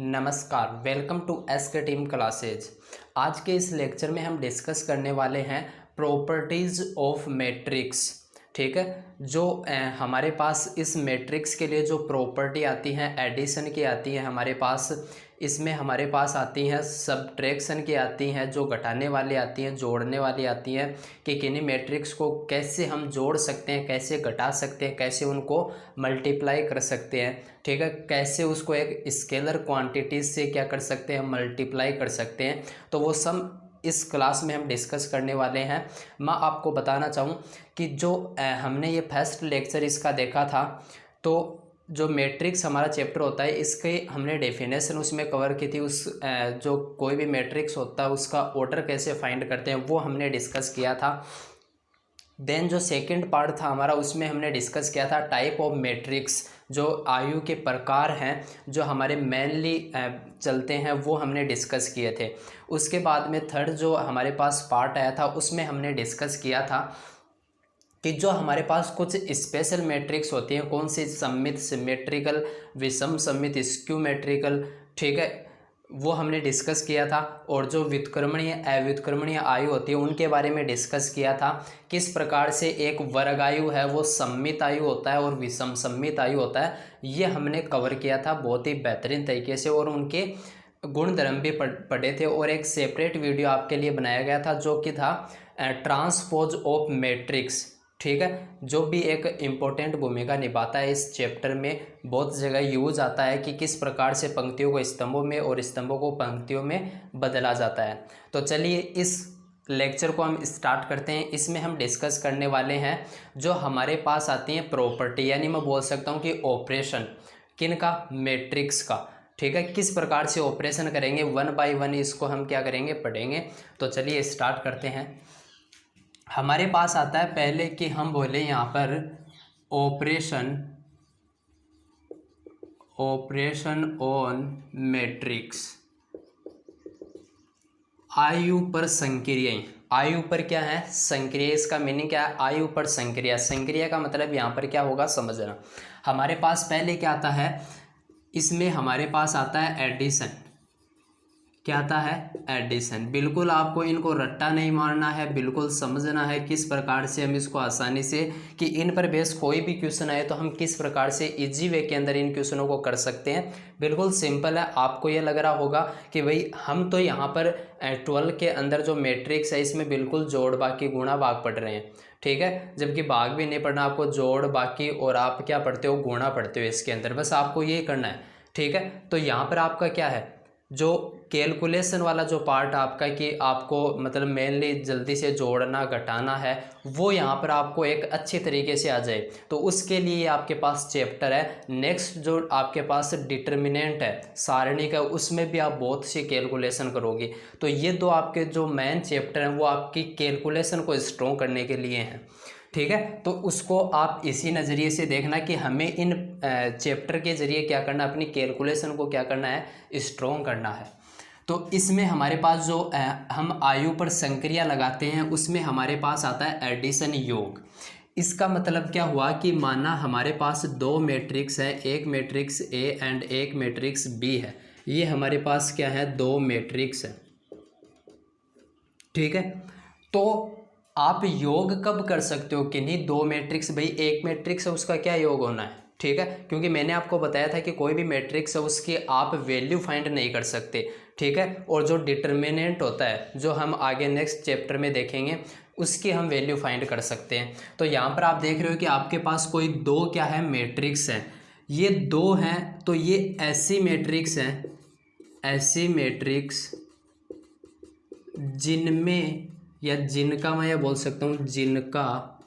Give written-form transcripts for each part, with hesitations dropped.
नमस्कार, welcome to SK team classes. आज के इस लेक्चर में हम डिस्कस करने वाले हैं प्रॉपर्टीज़ ऑफ मैट्रिक्स। ठीक है, जो हमारे पास इस मैट्रिक्स के लिए जो प्रॉपर्टी आती हैं एडिशन की आती है हमारे पास, इसमें हमारे पास आती हैं सब्ट्रैक्शन की आती हैं, जो घटाने वाली आती हैं, जोड़ने वाली आती हैं कि किन्हीं मैट्रिक्स को कैसे हम जोड़ सकते हैं, कैसे घटा सकते हैं, कैसे उनको मल्टीप्लाई कर सकते हैं। ठीक है, कैसे उसको एक स्केलर क्वांटिटीज से क्या कर सकते हैं, मल्टीप्लाई कर सकते हैं। तो वो सब इस क्लास में हम डिस्कस करने वाले हैं। मैं आपको बताना चाहूँ कि जो हमने ये फर्स्ट लेक्चर इसका देखा था, तो जो मैट्रिक्स हमारा चैप्टर होता है इसके हमने डेफिनेशन उसमें कवर की थी। उस जो कोई भी मैट्रिक्स होता है उसका ऑर्डर कैसे फाइंड करते हैं वो हमने डिस्कस किया था। देन जो सेकंड पार्ट था हमारा, उसमें हमने डिस्कस किया था टाइप ऑफ मैट्रिक्स, जो आयु के प्रकार हैं जो हमारे मेनली चलते हैं, वो हमने डिस्कस किए थे। उसके बाद में थर्ड जो हमारे पास पार्ट आया था उसमें हमने डिस्कस किया था कि जो हमारे पास कुछ स्पेशल मैट्रिक्स होती हैं, कौन सी सममित, सिमेट्रिकल, विषम सममित, स्क्यूमेट्रिकल, ठीक है, वो हमने डिस्कस किया था। और जो व्युत्क्रमणीय अव्युत्क्रमणीय आयु होती है उनके बारे में डिस्कस किया था। किस प्रकार से एक वर्ग आयु है वो सममित आयु होता है और विषम सममित आयु होता है, ये हमने कवर किया था बहुत ही बेहतरीन तरीके से, और उनके गुण धर्म भी पढ़े थे। और एक सेपरेट वीडियो आपके लिए बनाया गया था जो कि था ट्रांसपोज ऑफ मैट्रिक्स। ठीक है, जो भी एक इम्पोर्टेंट भूमिका निभाता है इस चैप्टर में, बहुत जगह यूज आता है कि किस प्रकार से पंक्तियों को स्तंभों में और स्तंभों को पंक्तियों में बदला जाता है। तो चलिए इस लेक्चर को हम स्टार्ट करते हैं। इसमें हम डिस्कस करने वाले हैं जो हमारे पास आती हैं प्रॉपर्टी, यानी मैं बोल सकता हूँ कि ऑपरेशन किन का, मैट्रिक्स का। ठीक है, किस प्रकार से ऑपरेशन करेंगे, वन बाय वन इसको हम क्या करेंगे, पढ़ेंगे। तो चलिए स्टार्ट करते हैं। हमारे पास आता है पहले कि हम बोले यहाँ पर ऑपरेशन ऑन मैट्रिक्स। आयु पर संक्रिया, आयु पर क्या है, संक्रिया। इसका मीनिंग क्या है, आयु पर संक्रिया। संक्रिया का मतलब यहाँ पर क्या होगा समझना। हमारे पास पहले क्या आता है, इसमें हमारे पास आता है एडिशन। क्या आता है, एडिशन। बिल्कुल आपको इनको रट्टा नहीं मारना है, बिल्कुल समझना है किस प्रकार से हम इसको आसानी से, कि इन पर बेस कोई भी क्वेश्चन आए तो हम किस प्रकार से इजी वे के अंदर इन क्वेश्चनों को कर सकते हैं। बिल्कुल सिंपल है। आपको ये लग रहा होगा कि भाई हम तो यहाँ पर 12 के अंदर जो मैट्रिक्स है इसमें बिल्कुल जोड़ बाकी गुणा भाग पढ़ रहे हैं। ठीक है, जबकि भाग भी नहीं पढ़ना, आपको जोड़ बाकी और आप क्या पढ़ते हो, गुणा पढ़ते हो इसके अंदर, बस आपको ये करना है। ठीक है, तो यहाँ पर आपका क्या है, जो कैलकुलेशन वाला जो पार्ट आपका, कि आपको मतलब मेनली जल्दी से जोड़ना घटाना है, वो यहाँ पर आपको एक अच्छे तरीके से आ जाए, तो उसके लिए आपके पास चैप्टर है। नेक्स्ट जो आपके पास डिटर्मिनेंट है सारणी का, उसमें भी आप बहुत सी कैलकुलेशन करोगे। तो ये दो आपके जो मेन चैप्टर हैं वो आपकी कैलकुलेशन को स्ट्रॉन्ग करने के लिए हैं। ठीक है, तो उसको आप इसी नज़रिए से देखना कि हमें इन चैप्टर के जरिए क्या करना, अपनी कैलकुलेशन को क्या करना है, स्ट्रॉन्ग करना है। तो इसमें हमारे पास जो हम आयु पर संक्रिया लगाते हैं उसमें हमारे पास आता है एडिशन, योग। इसका मतलब क्या हुआ कि माना हमारे पास दो मैट्रिक्स है, एक मैट्रिक्स ए एंड एक मैट्रिक्स बी है। ये हमारे पास क्या है, दो मैट्रिक्स है। ठीक है, तो आप योग कब कर सकते हो कि नहीं, दो मैट्रिक्स, भाई एक मैट्रिक्स है उसका क्या योग होना है। ठीक है, क्योंकि मैंने आपको बताया था कि कोई भी मैट्रिक्स है उसकी आप वैल्यू फाइंड नहीं कर सकते। ठीक है, और जो डिटर्मिनेंट होता है, जो हम आगे नेक्स्ट चैप्टर में देखेंगे, उसकी हम वैल्यू फाइंड कर सकते हैं। तो यहाँ पर आप देख रहे हो कि आपके पास कोई दो क्या है, मैट्रिक्स हैं। ये दो हैं, तो ये ऐसी मैट्रिक्स हैं, ऐसी मैट्रिक्स जिनमें, या जिनका मैं ये बोल सकता हूँ, जिनका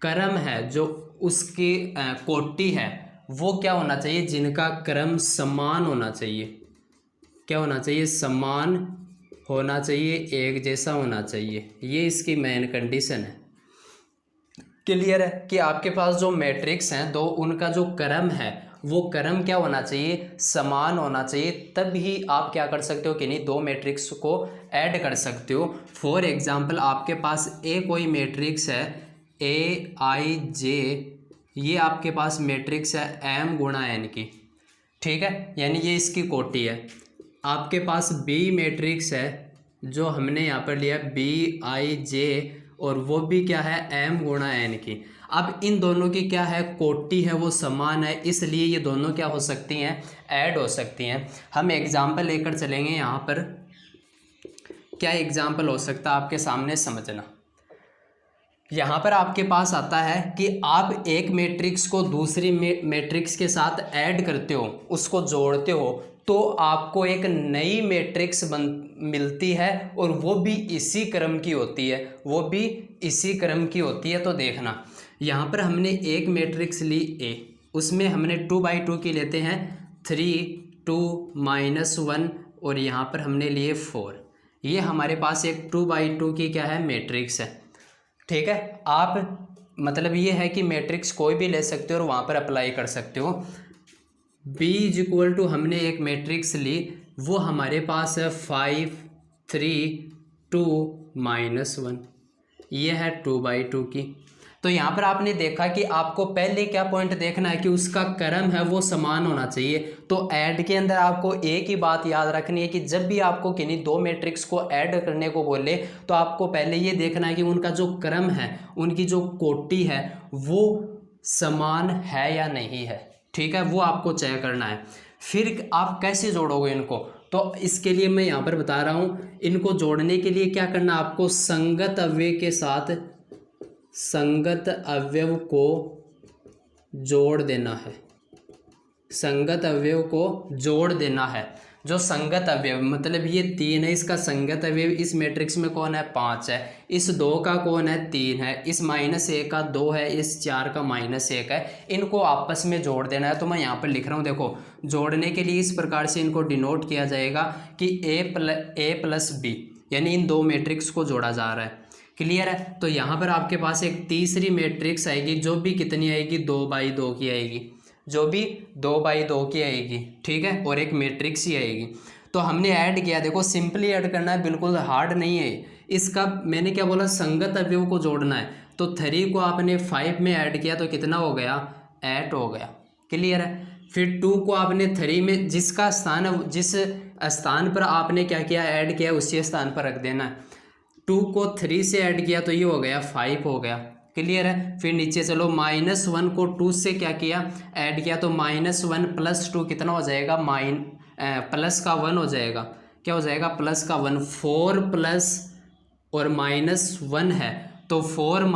क्रम है, जो उसकी कोटि है, वो क्या होना चाहिए, जिनका क्रम समान होना चाहिए। क्या होना चाहिए, समान होना चाहिए, एक जैसा होना चाहिए। ये इसकी मेन कंडीशन है। क्लियर है कि आपके पास जो मैट्रिक्स हैं दो, उनका जो क्रम है वो क्रम क्या होना चाहिए, समान होना चाहिए। तब ही आप क्या कर सकते हो कि नहीं, दो मैट्रिक्स को ऐड कर सकते हो। फॉर एग्जांपल आपके पास ए कोई मैट्रिक्स है, ए आई जे, ये आपके पास मैट्रिक्स है एम गुणा एन की। ठीक है, यानी ये इसकी कोटि है। आपके पास बी मैट्रिक्स है जो हमने यहाँ पर लिया BIJ, और वो भी क्या है M गुणा N की। अब इन दोनों की क्या है कोटि है वो समान है, इसलिए ये दोनों क्या हो सकती हैं ऐड हो सकती हैं। हम एग्जाम्पल लेकर चलेंगे यहाँ पर। क्या एग्जाम्पल हो सकता है आपके सामने समझना। यहाँ पर आपके पास आता है कि आप एक मैट्रिक्स को दूसरी मैट्रिक्स के साथ ऐड करते हो, उसको जोड़ते हो, तो आपको एक नई मैट्रिक्स मिलती है, और वो भी इसी क्रम की होती है, वो भी इसी क्रम की होती है। तो देखना, यहाँ पर हमने एक मैट्रिक्स ली A, उसमें हमने 2/2 की लेते हैं 3 2 -1, और यहाँ पर हमने लिए 4। ये हमारे पास एक 2/2 की क्या है मैट्रिक्स है। ठीक है, आप मतलब ये है कि मैट्रिक्स कोई भी ले सकते हो और वहाँ पर अप्लाई कर सकते हो। B हमने एक मैट्रिक्स ली, वो हमारे पास है 5 3 2 -1, ये है 2/2 की। तो यहाँ पर आपने देखा कि आपको पहले क्या पॉइंट देखना है कि उसका क्रम है वो समान होना चाहिए। तो ऐड के अंदर आपको एक ही बात याद रखनी है कि जब भी आपको किन्हीं दो मैट्रिक्स को ऐड करने को बोले, तो आपको पहले ये देखना है कि उनका जो क्रम है, उनकी जो कोटि है वो समान है या नहीं है। ठीक है, वो आपको चेक करना है। फिर आप कैसे जोड़ोगे इनको, तो इसके लिए मैं यहाँ पर बता रहा हूँ। इनको जोड़ने के लिए क्या करना, आपको संगत अवयव के साथ संगत अवयव को जोड़ देना है। संगत अवयव को जोड़ देना है। जो संगत अवयव मतलब ये 3 है, इसका संगत अवयव इस मैट्रिक्स में कौन है 5 है, इस 2 का कौन है 3 है, इस -1 का 2 है, इस 4 का -1 है। इनको आपस में जोड़ देना है। तो मैं यहाँ पर लिख रहा हूँ, देखो जोड़ने के लिए इस प्रकार से इनको डिनोट किया जाएगा कि A + B, यानी इन दो मैट्रिक्स को जोड़ा जा रहा है। क्लियर है। तो यहाँ पर आपके पास एक तीसरी मैट्रिक्स आएगी, जो भी कितनी आएगी 2/2 की आएगी, जो भी 2/2 की आएगी। ठीक है, और एक मैट्रिक्स ही आएगी। तो हमने ऐड किया, देखो सिंपली ऐड करना है, बिल्कुल हार्ड नहीं है इसका। मैंने क्या बोला, संगत अवयव को जोड़ना है। तो 3 को आपने 5 में ऐड किया तो कितना हो गया 8 हो गया। क्लियर है। फिर 2 को आपने 3 में जिसका स्थान, जिस स्थान पर आपने क्या किया ऐड किया उसी स्थान पर रख देना है। 2 को 3 से ऐड किया तो ये हो गया 5 हो गया। क्लियर है। फिर नीचे चलो, -1 को 2 से क्या किया ऐड किया, तो -1 + 2 कितना हो जाएगा प्लस का 1 हो जाएगा। क्या हो जाएगा प्लस का 1। 4 प्लस और -1 है, तो 4 -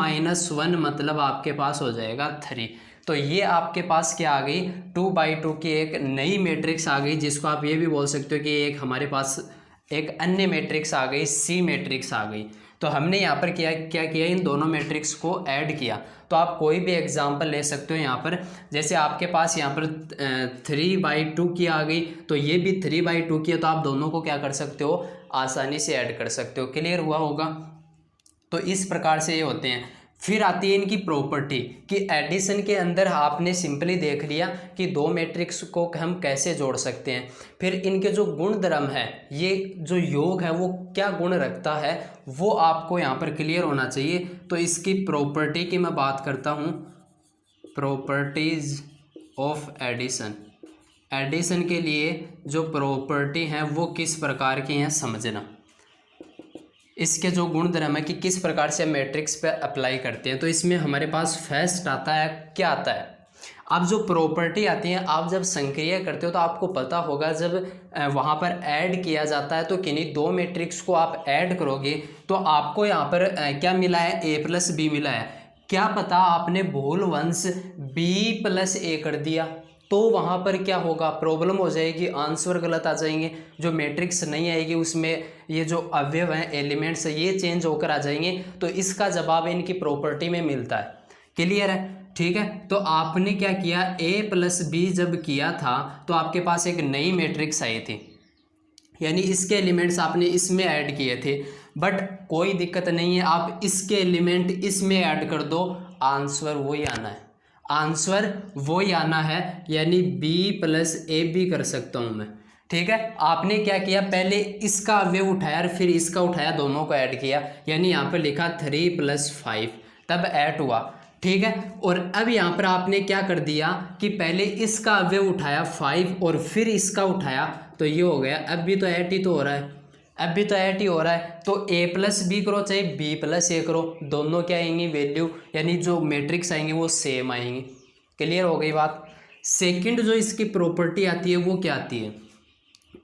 1 मतलब आपके पास हो जाएगा 3। तो ये आपके पास क्या आ गई 2/2 की एक नई मैट्रिक्स आ गई, जिसको आप ये भी बोल सकते हो कि एक हमारे पास एक अन्य मैट्रिक्स आ गई, C मैट्रिक्स आ गई। तो हमने यहाँ पर क्या किया, इन दोनों मैट्रिक्स को ऐड किया। तो आप कोई भी एग्जांपल ले सकते हो यहाँ पर। जैसे आपके पास यहाँ पर 3/2 की आ गई, तो ये भी 3/2 की है, तो आप दोनों को क्या कर सकते हो आसानी से ऐड कर सकते हो। क्लियर हुआ होगा। तो इस प्रकार से ये होते हैं। फिर आती है इनकी प्रॉपर्टी कि एडिशन के अंदर आपने सिंपली देख लिया कि दो मैट्रिक्स को हम कैसे जोड़ सकते हैं। फिर इनके जो गुण धर्म है, ये जो योग है वो क्या गुण रखता है, वो आपको यहाँ पर क्लियर होना चाहिए। तो इसकी प्रॉपर्टी की मैं बात करता हूँ, प्रॉपर्टीज ऑफ एडिशन। एडिशन के लिए जो प्रॉपर्टी हैं वो किस प्रकार की हैं समझना। इसके जो गुण धर्म है कि किस प्रकार से मैट्रिक्स पे अप्लाई करते हैं। तो इसमें हमारे पास फर्स्ट आता है, क्या आता है, अब जो प्रॉपर्टी आती है, आप जब संक्रिया करते हो तो आपको पता होगा जब वहाँ पर ऐड किया जाता है तो किन्हीं दो मैट्रिक्स को आप ऐड करोगे तो आपको यहाँ पर क्या मिला है A + B मिला है। क्या पता आपने भूलवंश B + A कर दिया तो वहाँ पर क्या होगा, प्रॉब्लम हो जाएगी, आंसर गलत आ जाएंगे, जो मैट्रिक्स नहीं आएगी उसमें ये जो अवयव हैं एलिमेंट्स ये चेंज होकर आ जाएंगे। तो इसका जवाब इनकी प्रॉपर्टी में मिलता है। क्लियर है। ठीक है। तो आपने क्या किया, A + B जब किया था तो आपके पास एक नई मैट्रिक्स आई थी, यानी इसके एलिमेंट्स आपने इसमें ऐड किए थे। बट कोई दिक्कत नहीं है, आप इसके एलिमेंट इसमें ऐड कर दो, आंसर वही आना है, आंसर वही आना है, यानी B + AB कर सकता हूँ मैं। ठीक है। आपने क्या किया, पहले इसका अवयव उठाया और फिर इसका उठाया, दोनों को ऐड किया, यानी यहाँ पर लिखा 3 + 5, तब ऐड हुआ। ठीक है। और अब यहाँ पर आपने क्या कर दिया कि पहले इसका अवयव उठाया 5 और फिर इसका उठाया, तो ये हो गया। अब भी तो 8 ही तो हो रहा है, अब भी तो 8 ही हो रहा है, तो a प्लस बी करो चाहे b प्लस ए करो, दोनों क्या आएंगी वैल्यू, यानी जो मैट्रिक्स आएंगे वो सेम आएंगे। क्लियर हो गई बात। सेकंड जो इसकी प्रॉपर्टी आती है वो क्या आती है,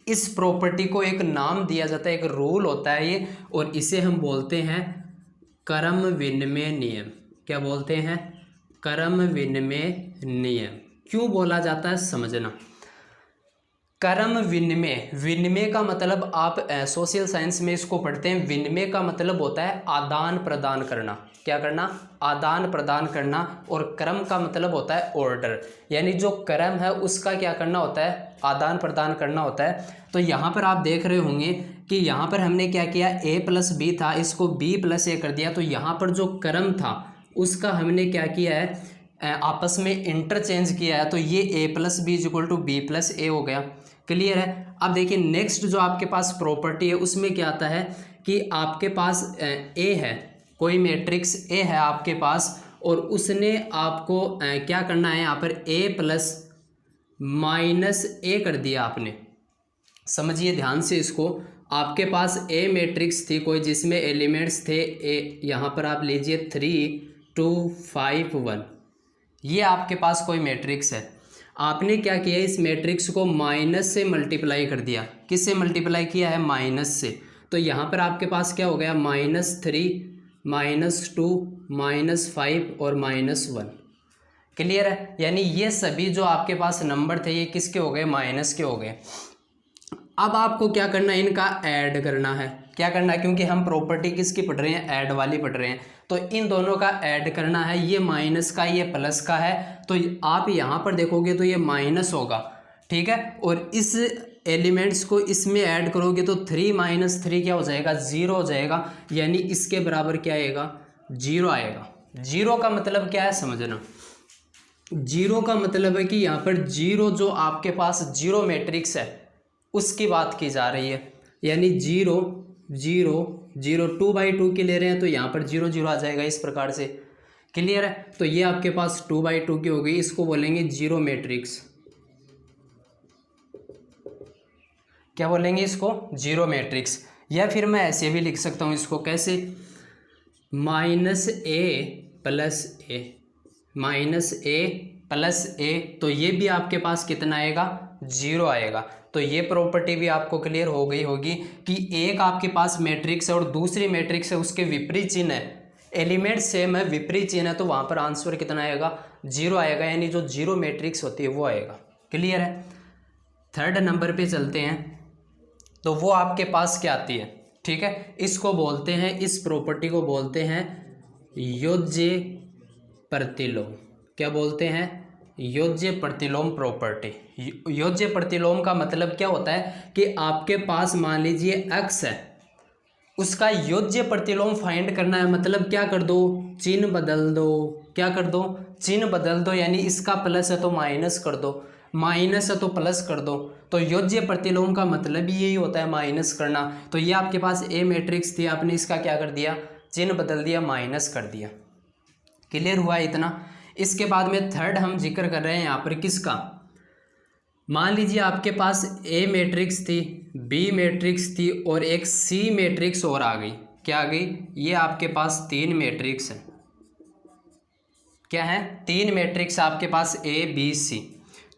इस प्रॉपर्टी को एक नाम दिया जाता है, एक रूल होता है ये, और इसे हम बोलते हैं क्रम विनिमय नियम। क्या बोलते हैं, क्रम विनिमय नियम। क्यों बोला जाता है समझना। क्रम विनिमय, विनिमय का मतलब आप सोशल साइंस में इसको पढ़ते हैं, विनिमय का मतलब होता है आदान प्रदान करना। क्या करना, आदान प्रदान करना। और क्रम का मतलब होता है ऑर्डर, यानी जो क्रम है उसका क्या करना होता है, आदान प्रदान करना होता है। तो यहाँ पर आप देख रहे होंगे कि यहाँ पर हमने क्या किया, a प्लस बी था, इसको b प्लस ए कर दिया। तो यहाँ पर जो क्रम था उसका हमने क्या किया है, आपस में इंटरचेंज किया है, तो ये a plus b is equal to b plus a हो गया। क्लियर है। अब देखिए नेक्स्ट जो आपके पास प्रॉपर्टी है उसमें क्या आता है कि आपके पास ए है, कोई मैट्रिक्स ए है आपके पास, और उसने आपको क्या करना है, यहाँ पर ए प्लस माइनस ए कर दिया आपने। समझिए ध्यान से इसको, आपके पास ए मैट्रिक्स थी कोई जिसमें एलिमेंट्स थे ए, यहाँ पर आप लीजिए 3 2 5 1, ये आपके पास कोई मैट्रिक्स है। आपने क्या किया, इस मैट्रिक्स को माइनस से मल्टीप्लाई कर दिया। किससे मल्टीप्लाई किया है, माइनस से। तो यहाँ पर आपके पास क्या हो गया, -3 -2 -5 और -1। क्लियर है। यानी ये सभी जो आपके पास नंबर थे ये किसके हो गए, माइनस के हो गए। अब आपको क्या करना है, इनका ऐड करना है। क्या करना है, क्योंकि हम प्रॉपर्टी किसकी पढ़ रहे हैं, ऐड वाली पढ़ रहे हैं, तो इन दोनों का ऐड करना है। ये माइनस का ये प्लस का है, तो आप यहाँ पर देखोगे तो ये माइनस होगा, ठीक है। और इस एलिमेंट्स को इसमें ऐड करोगे तो 3 - 3 क्या हो जाएगा, 0 हो जाएगा। यानी इसके बराबर क्या आएगा, 0 आएगा। 0 का मतलब क्या है समझना, 0 का मतलब है कि यहाँ पर 0 जो आपके पास जीरो मैट्रिक्स है उसकी बात की जा रही है। यानी 0 0 0 2/2 की ले रहे हैं तो यहाँ पर 0 0 आ जाएगा इस प्रकार से। क्लियर है। तो ये आपके पास 2/2 की हो गई, इसको बोलेंगे जीरो मैट्रिक्स। क्या बोलेंगे इसको, जीरो मैट्रिक्स। या फिर मैं ऐसे भी लिख सकता हूँ इसको, कैसे, -a plus a, -a plus a, तो ये भी आपके पास कितना आएगा, 0 आएगा। तो ये प्रॉपर्टी भी आपको क्लियर हो गई होगी कि एक आपके पास मैट्रिक्स है और दूसरी मैट्रिक्स है, उसके विपरीत चिन्ह है, एलिमेंट सेम है, विपरीत चिन्ह है, तो वहाँ पर आंसर कितना आएगा, 0 आएगा। यानी जो जीरो मैट्रिक्स होती है वो आएगा। क्लियर है। थर्ड नंबर पे चलते हैं, तो वो आपके पास क्या आती है, ठीक है। इसको बोलते हैं, इस प्रॉपर्टी को बोलते हैं योज्य प्रतिलोम। क्या बोलते हैं, योज्य प्रतिलोम प्रॉपर्टी। योज्य प्रतिलोम का मतलब क्या होता है कि आपके पास मान लीजिए x है, उसका योज्य प्रतिलोम फाइंड करना है। मतलब क्या कर दो, चिन्ह बदल दो। क्या कर दो, चिन्ह बदल दो। यानी इसका प्लस है तो माइनस कर दो, माइनस है तो प्लस कर दो। तो योज्य प्रतिलोम का मतलब ही यही होता है, माइनस करना। तो ये आपके पास ए मैट्रिक्स थी, आपने इसका क्या कर दिया, चिन्ह बदल दिया, माइनस कर दिया। क्लियर हुआ इतना। इसके बाद में थर्ड हम जिक्र कर रहे हैं यहाँ पर किसका, मान लीजिए आपके पास ए मैट्रिक्स थी, बी मैट्रिक्स थी और एक सी मैट्रिक्स और आ गई। क्या आ गई, ये आपके पास 3 मैट्रिक्स है। क्या है, 3 मैट्रिक्स आपके पास ए बी सी।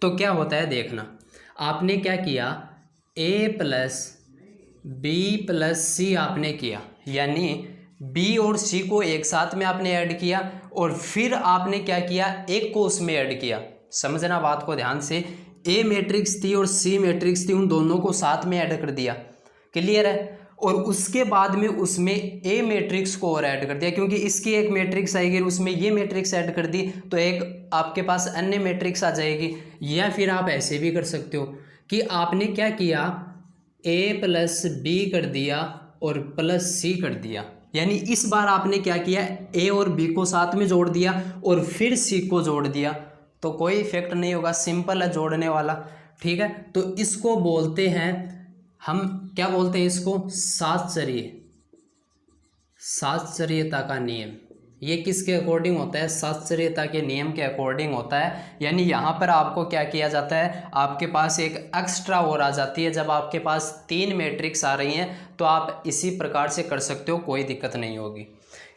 तो क्या होता है देखना, आपने क्या किया, ए प्लस बी प्लस सी आपने किया, यानी बी और सी को एक साथ में आपने ऐड किया और फिर आपने क्या किया, एक को उसमें ऐड किया। समझना बात को ध्यान से, ए मैट्रिक्स थी और सी मैट्रिक्स थी, उन दोनों को साथ में ऐड कर दिया। क्लियर है। और उसके बाद में उसमें ए मैट्रिक्स को और ऐड कर दिया, क्योंकि इसकी एक मैट्रिक्स आएगी, उसमें ये मैट्रिक्स ऐड कर दी तो एक आपके पास अन्य मैट्रिक्स आ जाएगी। या फिर आप ऐसे भी कर सकते हो कि आपने क्या किया, ए प्लस बी कर दिया और प्लस सी कर दिया। यानी इस बार आपने क्या किया, ए और बी को साथ में जोड़ दिया और फिर सी को जोड़ दिया, तो कोई इफेक्ट नहीं होगा, सिंपल है जोड़ने वाला। ठीक है। तो इसको बोलते हैं हम, क्या बोलते हैं इसको, सातचर्यता का नियम। ये किसके अकॉर्डिंग होता है, शास्त्रीयता के नियम के अकॉर्डिंग होता है। यानी यहाँ पर आपको क्या किया जाता है, आपके पास एक एक्स्ट्रा और आ जाती है। जब आपके पास 3 मैट्रिक्स आ रही हैं तो आप इसी प्रकार से कर सकते हो, कोई दिक्कत नहीं होगी।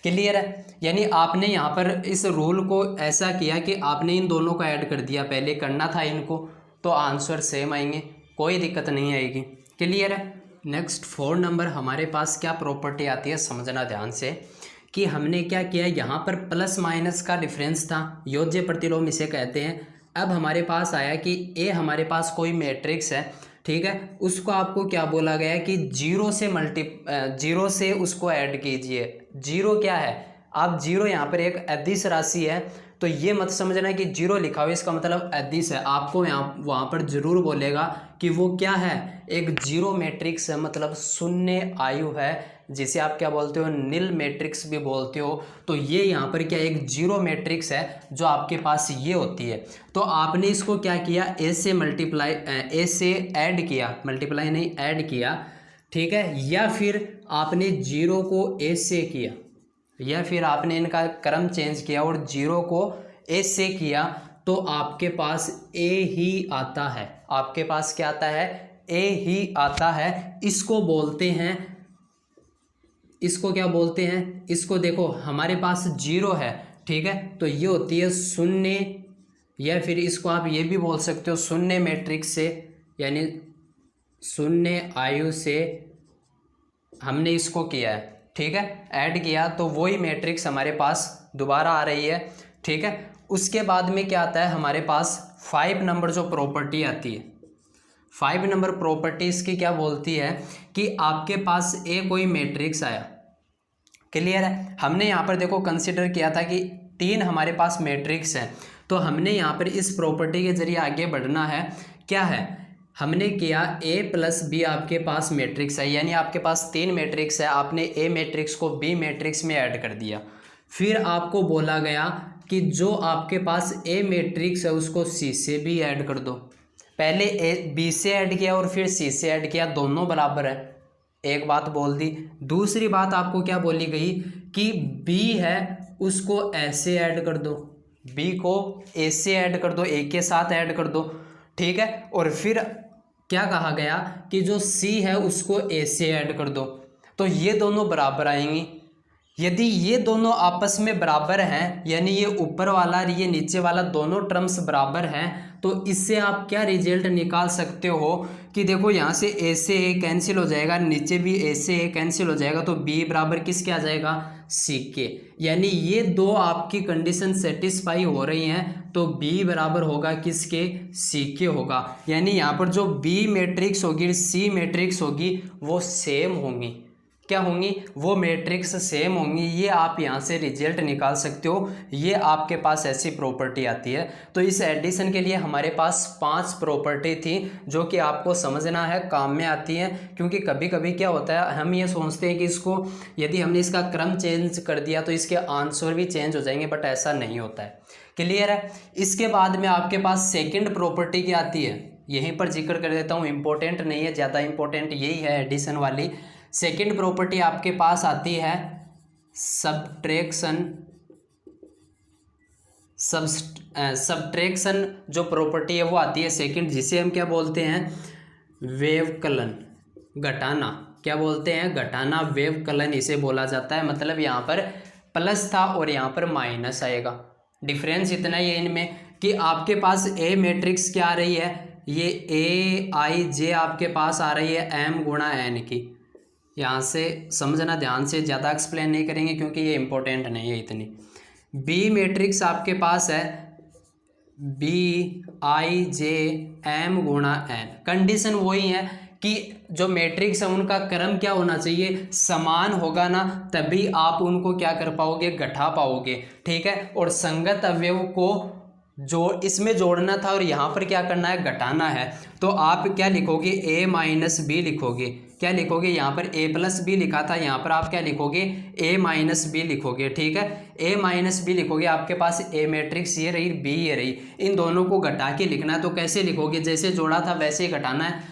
क्लियर है। यानी आपने यहाँ पर इस रूल को ऐसा किया कि आपने इन दोनों को ऐड कर दिया, पहले करना था इनको, तो आंसर सेम आएंगे, कोई दिक्कत नहीं आएगी। क्लियर है। नेक्स्ट 4 नंबर हमारे पास क्या प्रॉपर्टी आती है, समझना ध्यान से कि हमने क्या किया, यहाँ पर प्लस माइनस का डिफरेंस था, योज्य प्रतिलोम इसे कहते हैं। अब हमारे पास आया कि ए हमारे पास कोई मैट्रिक्स है, ठीक है, उसको आपको क्या बोला गया कि जीरो से उसको ऐड कीजिए। जीरो क्या है, आप जीरो यहाँ पर एक अदिश राशि है, तो ये मत समझना कि जीरो लिखा हुआ इसका मतलब अदिश है। आपको यहाँ वहाँ पर जरूर बोलेगा कि वो क्या है, एक जीरो मैट्रिक्स है, मतलब शून्य आयु है, जिसे आप क्या बोलते हो, नील मैट्रिक्स भी बोलते हो। तो ये यहाँ पर क्या एक जीरो मैट्रिक्स है जो आपके पास ये होती है। तो आपने इसको क्या किया, ए से ऐड किया, मल्टीप्लाई नहीं ऐड किया, ठीक है, या फिर आपने जीरो को ए से किया, या फिर आपने इनका क्रम चेंज किया और जीरो को ए से किया, तो आपके पास ए ही आता है। आपके पास क्या आता है, ए ही आता है। इसको बोलते हैं, इसको क्या बोलते हैं, इसको देखो हमारे पास जीरो है, ठीक है, तो ये होती है शून्य, या फिर इसको आप ये भी बोल सकते हो शून्य मैट्रिक्स से, यानी शून्य आयु से हमने इसको किया है, ठीक है, ऐड किया, तो वही मैट्रिक्स हमारे पास दोबारा आ रही है, ठीक है। उसके बाद में क्या आता है हमारे पास 5 नंबर जो प्रॉपर्टी आती है, 5 नंबर प्रॉपर्टी इसकी क्या बोलती है कि आपके पास ए कोई मैट्रिक्स आया। क्लियर है। हमने यहाँ पर देखो कंसिडर किया था कि 3 हमारे पास मैट्रिक्स हैं, तो हमने यहाँ पर इस प्रॉपर्टी के जरिए आगे बढ़ना है। क्या है, हमने किया ए प्लस बी आपके पास मैट्रिक्स है, यानी आपके पास 3 मैट्रिक्स है, आपने ए मैट्रिक्स को बी मैट्रिक्स में ऐड कर दिया। फिर आपको बोला गया कि जो आपके पास ए मैट्रिक्स है उसको सी से भी ऐड कर दो। पहले ए बी से ऐड किया और फिर सी से ऐड किया, दोनों बराबर है, एक बात बोल दी। दूसरी बात आपको क्या बोली गई कि बी है उसको ऐसे ऐड कर दो, बी को ए से ऐड कर दो, ए के साथ ऐड कर दो, ठीक है। और फिर क्या कहा गया कि जो सी है उसको ए से ऐड कर दो, तो ये दोनों बराबर आएंगी। यदि ये दोनों आपस में बराबर हैं, यानी ये ऊपर वाला और ये नीचे वाला दोनों टर्म्स बराबर हैं, तो इससे आप क्या रिजल्ट निकाल सकते हो कि देखो यहाँ से ए से ए कैंसिल हो जाएगा, नीचे भी ए से ए कैंसिल हो जाएगा, तो बी बराबर किसके आ जाएगा, सी के। यानी ये दो आपकी कंडीशन सेटिस्फाई हो रही हैं, तो बी बराबर होगा किसके, सी के होगा। यानी यहाँ पर जो बी मैट्रिक्स होगी सी मैट्रिक्स होगी वो सेम होंगी। क्या होंगी, वो मैट्रिक्स सेम होंगी। ये आप यहाँ से रिजल्ट निकाल सकते हो, ये आपके पास ऐसी प्रॉपर्टी आती है। तो इस एडिशन के लिए हमारे पास 5 प्रॉपर्टी थी जो कि आपको समझना है, काम में आती हैं। क्योंकि कभी कभी क्या होता है, हम ये सोचते हैं कि इसको यदि हमने इसका क्रम चेंज कर दिया तो इसके आंसर भी चेंज हो जाएंगे, बट ऐसा नहीं होता है। क्लियर है। इसके बाद में आपके पास सेकेंड प्रॉपर्टी क्या आती है, यहीं पर जिक्र कर देता हूँ, इंपॉर्टेंट नहीं है, ज़्यादा इंपॉर्टेंट यही है एडिशन वाली। सेकेंड प्रॉपर्टी आपके पास आती है सब्ट्रैक्शन जो प्रॉपर्टी है वो आती है सेकंड, जिसे हम क्या बोलते हैं, व्यवकलन, घटाना। क्या बोलते हैं, घटाना, व्यवकलन इसे बोला जाता है। मतलब यहाँ पर प्लस था और यहाँ पर माइनस आएगा। डिफरेंस इतना ही है इनमें कि आपके पास ए मैट्रिक्स क्या आ रही है, ये ए आई जे आपके पास आ रही है एम गुणा एन की। यहाँ से समझना ध्यान से, ज़्यादा एक्सप्लेन नहीं करेंगे क्योंकि ये इंपॉर्टेंट नहीं है इतनी। बी मैट्रिक्स आपके पास है बी आई जे एम गुणा एन। कंडीशन वही है कि जो मैट्रिक्स है उनका क्रम क्या होना चाहिए, समान होगा ना, तभी आप उनको क्या कर पाओगे, घटा पाओगे, ठीक है। और संगत अवयव को इसमें जोड़ना था और यहाँ पर क्या करना है, घटाना है। तो आप क्या लिखोगे, ए माइनस बी लिखोगे। क्या लिखोगे, यहाँ पर ए प्लस बी लिखा था, यहाँ पर आप क्या लिखोगे, ए माइनस बी लिखोगे, ठीक है। ए माइनस बी लिखोगे, आपके पास ए मैट्रिक्स ये रही, बी ये रही, इन दोनों को घटा के लिखना है। तो कैसे लिखोगे, जैसे जोड़ा था वैसे ही घटाना है।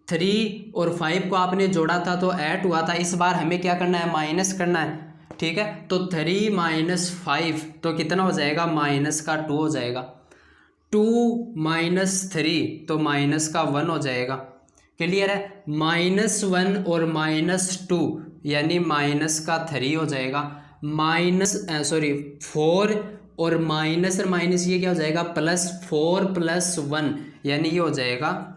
3 और 5 को आपने जोड़ा था तो ऐड हुआ था, इस बार हमें क्या करना है, माइनस करना है। ठीक है। तो 3 माइनस 5 तो कितना हो जाएगा, माइनस का 2 हो जाएगा। 2 माइनस 3 तो माइनस का 1 हो जाएगा। क्लियर है। -1 और -2 यानी माइनस का 3 हो जाएगा। -4 और माइनस ये क्या हो जाएगा, +4 + 1 यानी ये हो जाएगा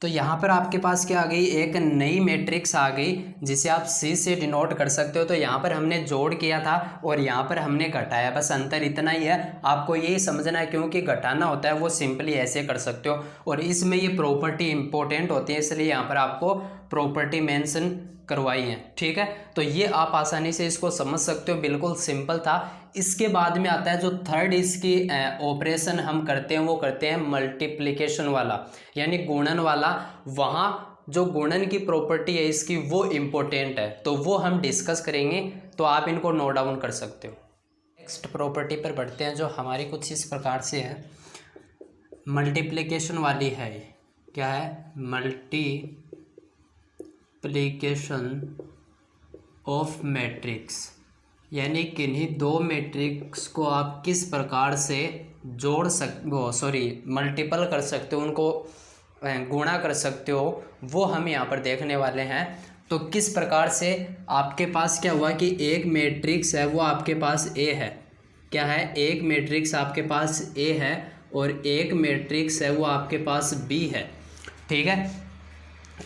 तो यहाँ पर आपके पास क्या आ गई, एक नई मैट्रिक्स आ गई जिसे आप सी से डिनोट कर सकते हो। तो यहाँ पर हमने जोड़ किया था और यहाँ पर हमने घटाया, बस अंतर इतना ही है। आपको यही समझना है, क्योंकि घटाना होता है वो सिंपली ऐसे कर सकते हो और इसमें ये प्रॉपर्टी इंपॉर्टेंट होती है, इसलिए यहाँ पर आपको प्रॉपर्टी मेंशन करवाई है। ठीक है, तो ये आप आसानी से इसको समझ सकते हो, बिल्कुल सिंपल था। इसके बाद में आता है जो थर्ड इसकी ऑपरेशन हम करते हैं वो करते हैं मल्टीप्लिकेशन वाला, यानी गुणन वाला। वहाँ जो गुणन की प्रॉपर्टी है इसकी वो इम्पोर्टेंट है, तो वो हम डिस्कस करेंगे, तो आप इनको नोट डाउन कर सकते हो। नेक्स्ट प्रॉपर्टी पर बढ़ते हैं जो हमारी कुछ इस प्रकार से है, मल्टीप्लिकेशन वाली है। क्या है, मल्टीप्लिकेशन ऑफ मैट्रिक्स, यानी किन्हीं दो मैट्रिक्स को आप किस प्रकार से जोड़ मल्टीपल कर सकते हो, उनको गुणा कर सकते हो, वो हम यहाँ पर देखने वाले हैं। तो किस प्रकार से आपके पास क्या हुआ कि एक मैट्रिक्स है वो आपके पास ए है। क्या है, एक मैट्रिक्स आपके पास ए है और एक मैट्रिक्स है वो आपके पास बी है। ठीक है,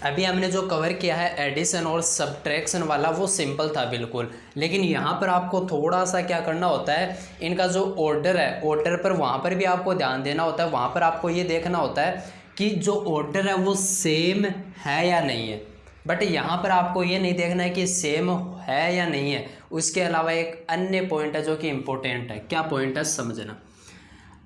अभी हमने जो कवर किया है एडिशन और सब्ट्रैक्शन वाला वो सिंपल था बिल्कुल, लेकिन यहाँ पर आपको थोड़ा सा क्या करना होता है, इनका जो ऑर्डर है, ऑर्डर पर वहाँ पर भी आपको ध्यान देना होता है। वहाँ पर आपको ये देखना होता है कि जो ऑर्डर है वो सेम है या नहीं है। बट यहाँ पर आपको ये नहीं देखना है कि सेम है या नहीं है, उसके अलावा एक अन्य पॉइंट है जो कि इम्पोर्टेंट है। क्या पॉइंट है समझना।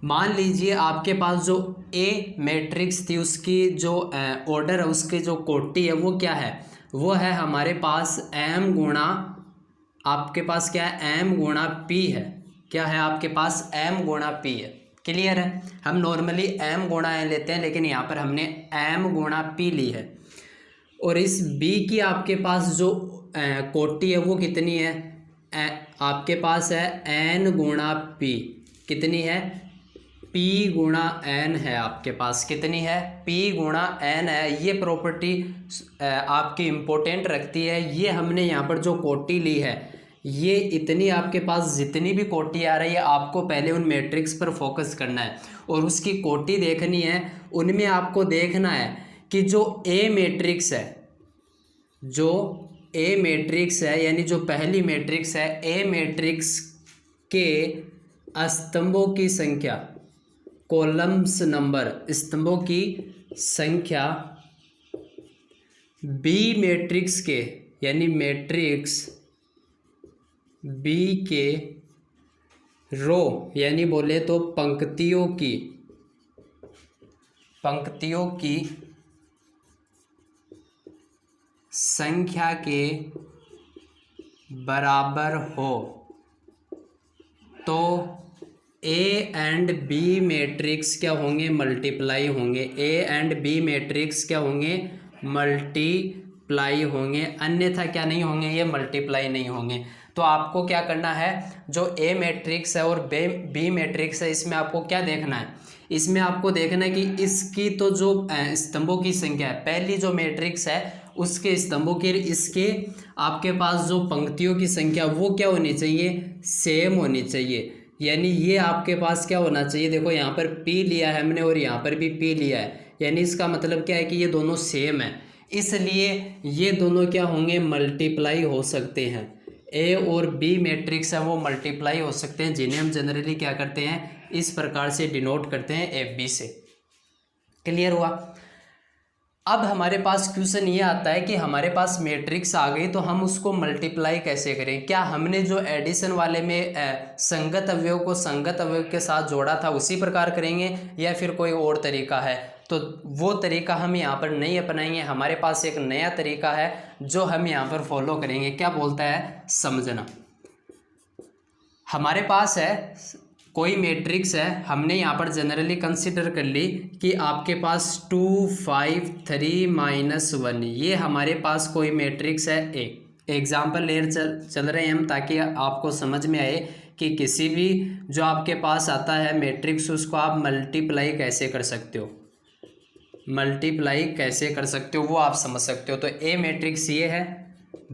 मान लीजिए आपके पास जो ए मैट्रिक्स थी उसकी जो ऑर्डर है, उसकी जो कोटि है वो क्या है, वो है हमारे पास m गुणा, आपके पास क्या है, m गुणा p है। क्या है आपके पास, m गुणा p है। क्लियर है, हम नॉर्मली m गुणा n लेते हैं, लेकिन यहाँ पर हमने m गुणा p ली है। और इस b की आपके पास जो कोटि है वो कितनी है, आपके पास है n गुणा p, कितनी है, p गुणा n है आपके पास, कितनी है, p गुणा n है। ये प्रॉपर्टी आपकी इम्पोर्टेंट रखती है। ये हमने यहाँ पर जो कोटि ली है, ये इतनी आपके पास जितनी भी कोटि आ रही है आपको पहले उन मैट्रिक्स पर फोकस करना है और उसकी कोटि देखनी है। उनमें आपको देखना है कि जो ए मैट्रिक्स है, जो ए मैट्रिक्स है यानी जो पहली मैट्रिक्स है, ए मैट्रिक्स के स्तंभों की संख्या, कॉलम्स नंबर, स्तंभों की संख्या बी मैट्रिक्स के, यानी मैट्रिक्स बी के रो यानी बोले तो पंक्तियों की संख्या के बराबर हो तो ए एंड बी मैट्रिक्स क्या होंगे, मल्टीप्लाई होंगे। ए एंड बी मैट्रिक्स क्या होंगे, मल्टीप्लाई होंगे, अन्यथा क्या नहीं होंगे, ये मल्टीप्लाई नहीं होंगे। तो आपको क्या करना है, जो ए मैट्रिक्स है और बी मैट्रिक्स है, इसमें आपको क्या देखना है, इसमें आपको देखना है कि इसकी तो जो स्तंभों की संख्या है, पहली जो मैट्रिक्स है उसके स्तंभों की, इसके आपके पास जो पंक्तियों की संख्या वो क्या होनी चाहिए, सेम होनी चाहिए। यानी ये आपके पास क्या होना चाहिए, देखो यहाँ पर P लिया है हमने और यहाँ पर भी P लिया है, यानी इसका मतलब क्या है कि ये दोनों सेम है, इसलिए ये दोनों क्या होंगे, मल्टीप्लाई हो सकते हैं। ए और बी मैट्रिक्स है वो मल्टीप्लाई हो सकते हैं, जिन्हें हम जनरली क्या करते हैं, इस प्रकार से डिनोट करते हैं FB से। क्लियर हुआ। अब हमारे पास क्वेश्चन ये आता है कि हमारे पास मैट्रिक्स आ गई तो हम उसको मल्टीप्लाई कैसे करें। क्या हमने जो एडिशन वाले में संगत अवयव को संगत अवयव के साथ जोड़ा था उसी प्रकार करेंगे या फिर कोई और तरीका है। तो वो तरीका हम यहाँ पर नहीं अपनाएंगे। हमारे पास एक नया तरीका है जो हम यहाँ पर फॉलो करेंगे। क्या बोलता है, समझना। हमारे पास है कोई मैट्रिक्स है, हमने यहाँ पर जनरली कंसिडर कर ली कि आपके पास 2 5 3 -1, ये हमारे पास कोई मैट्रिक्स है। एग्जाम्पल ले चल रहे हैं हम, ताकि आपको समझ में आए कि किसी भी जो आपके पास आता है मैट्रिक्स, उसको आप मल्टीप्लाई कैसे कर सकते हो, मल्टीप्लाई कैसे कर सकते हो वो आप समझ सकते हो। तो ए मैट्रिक्स ये है,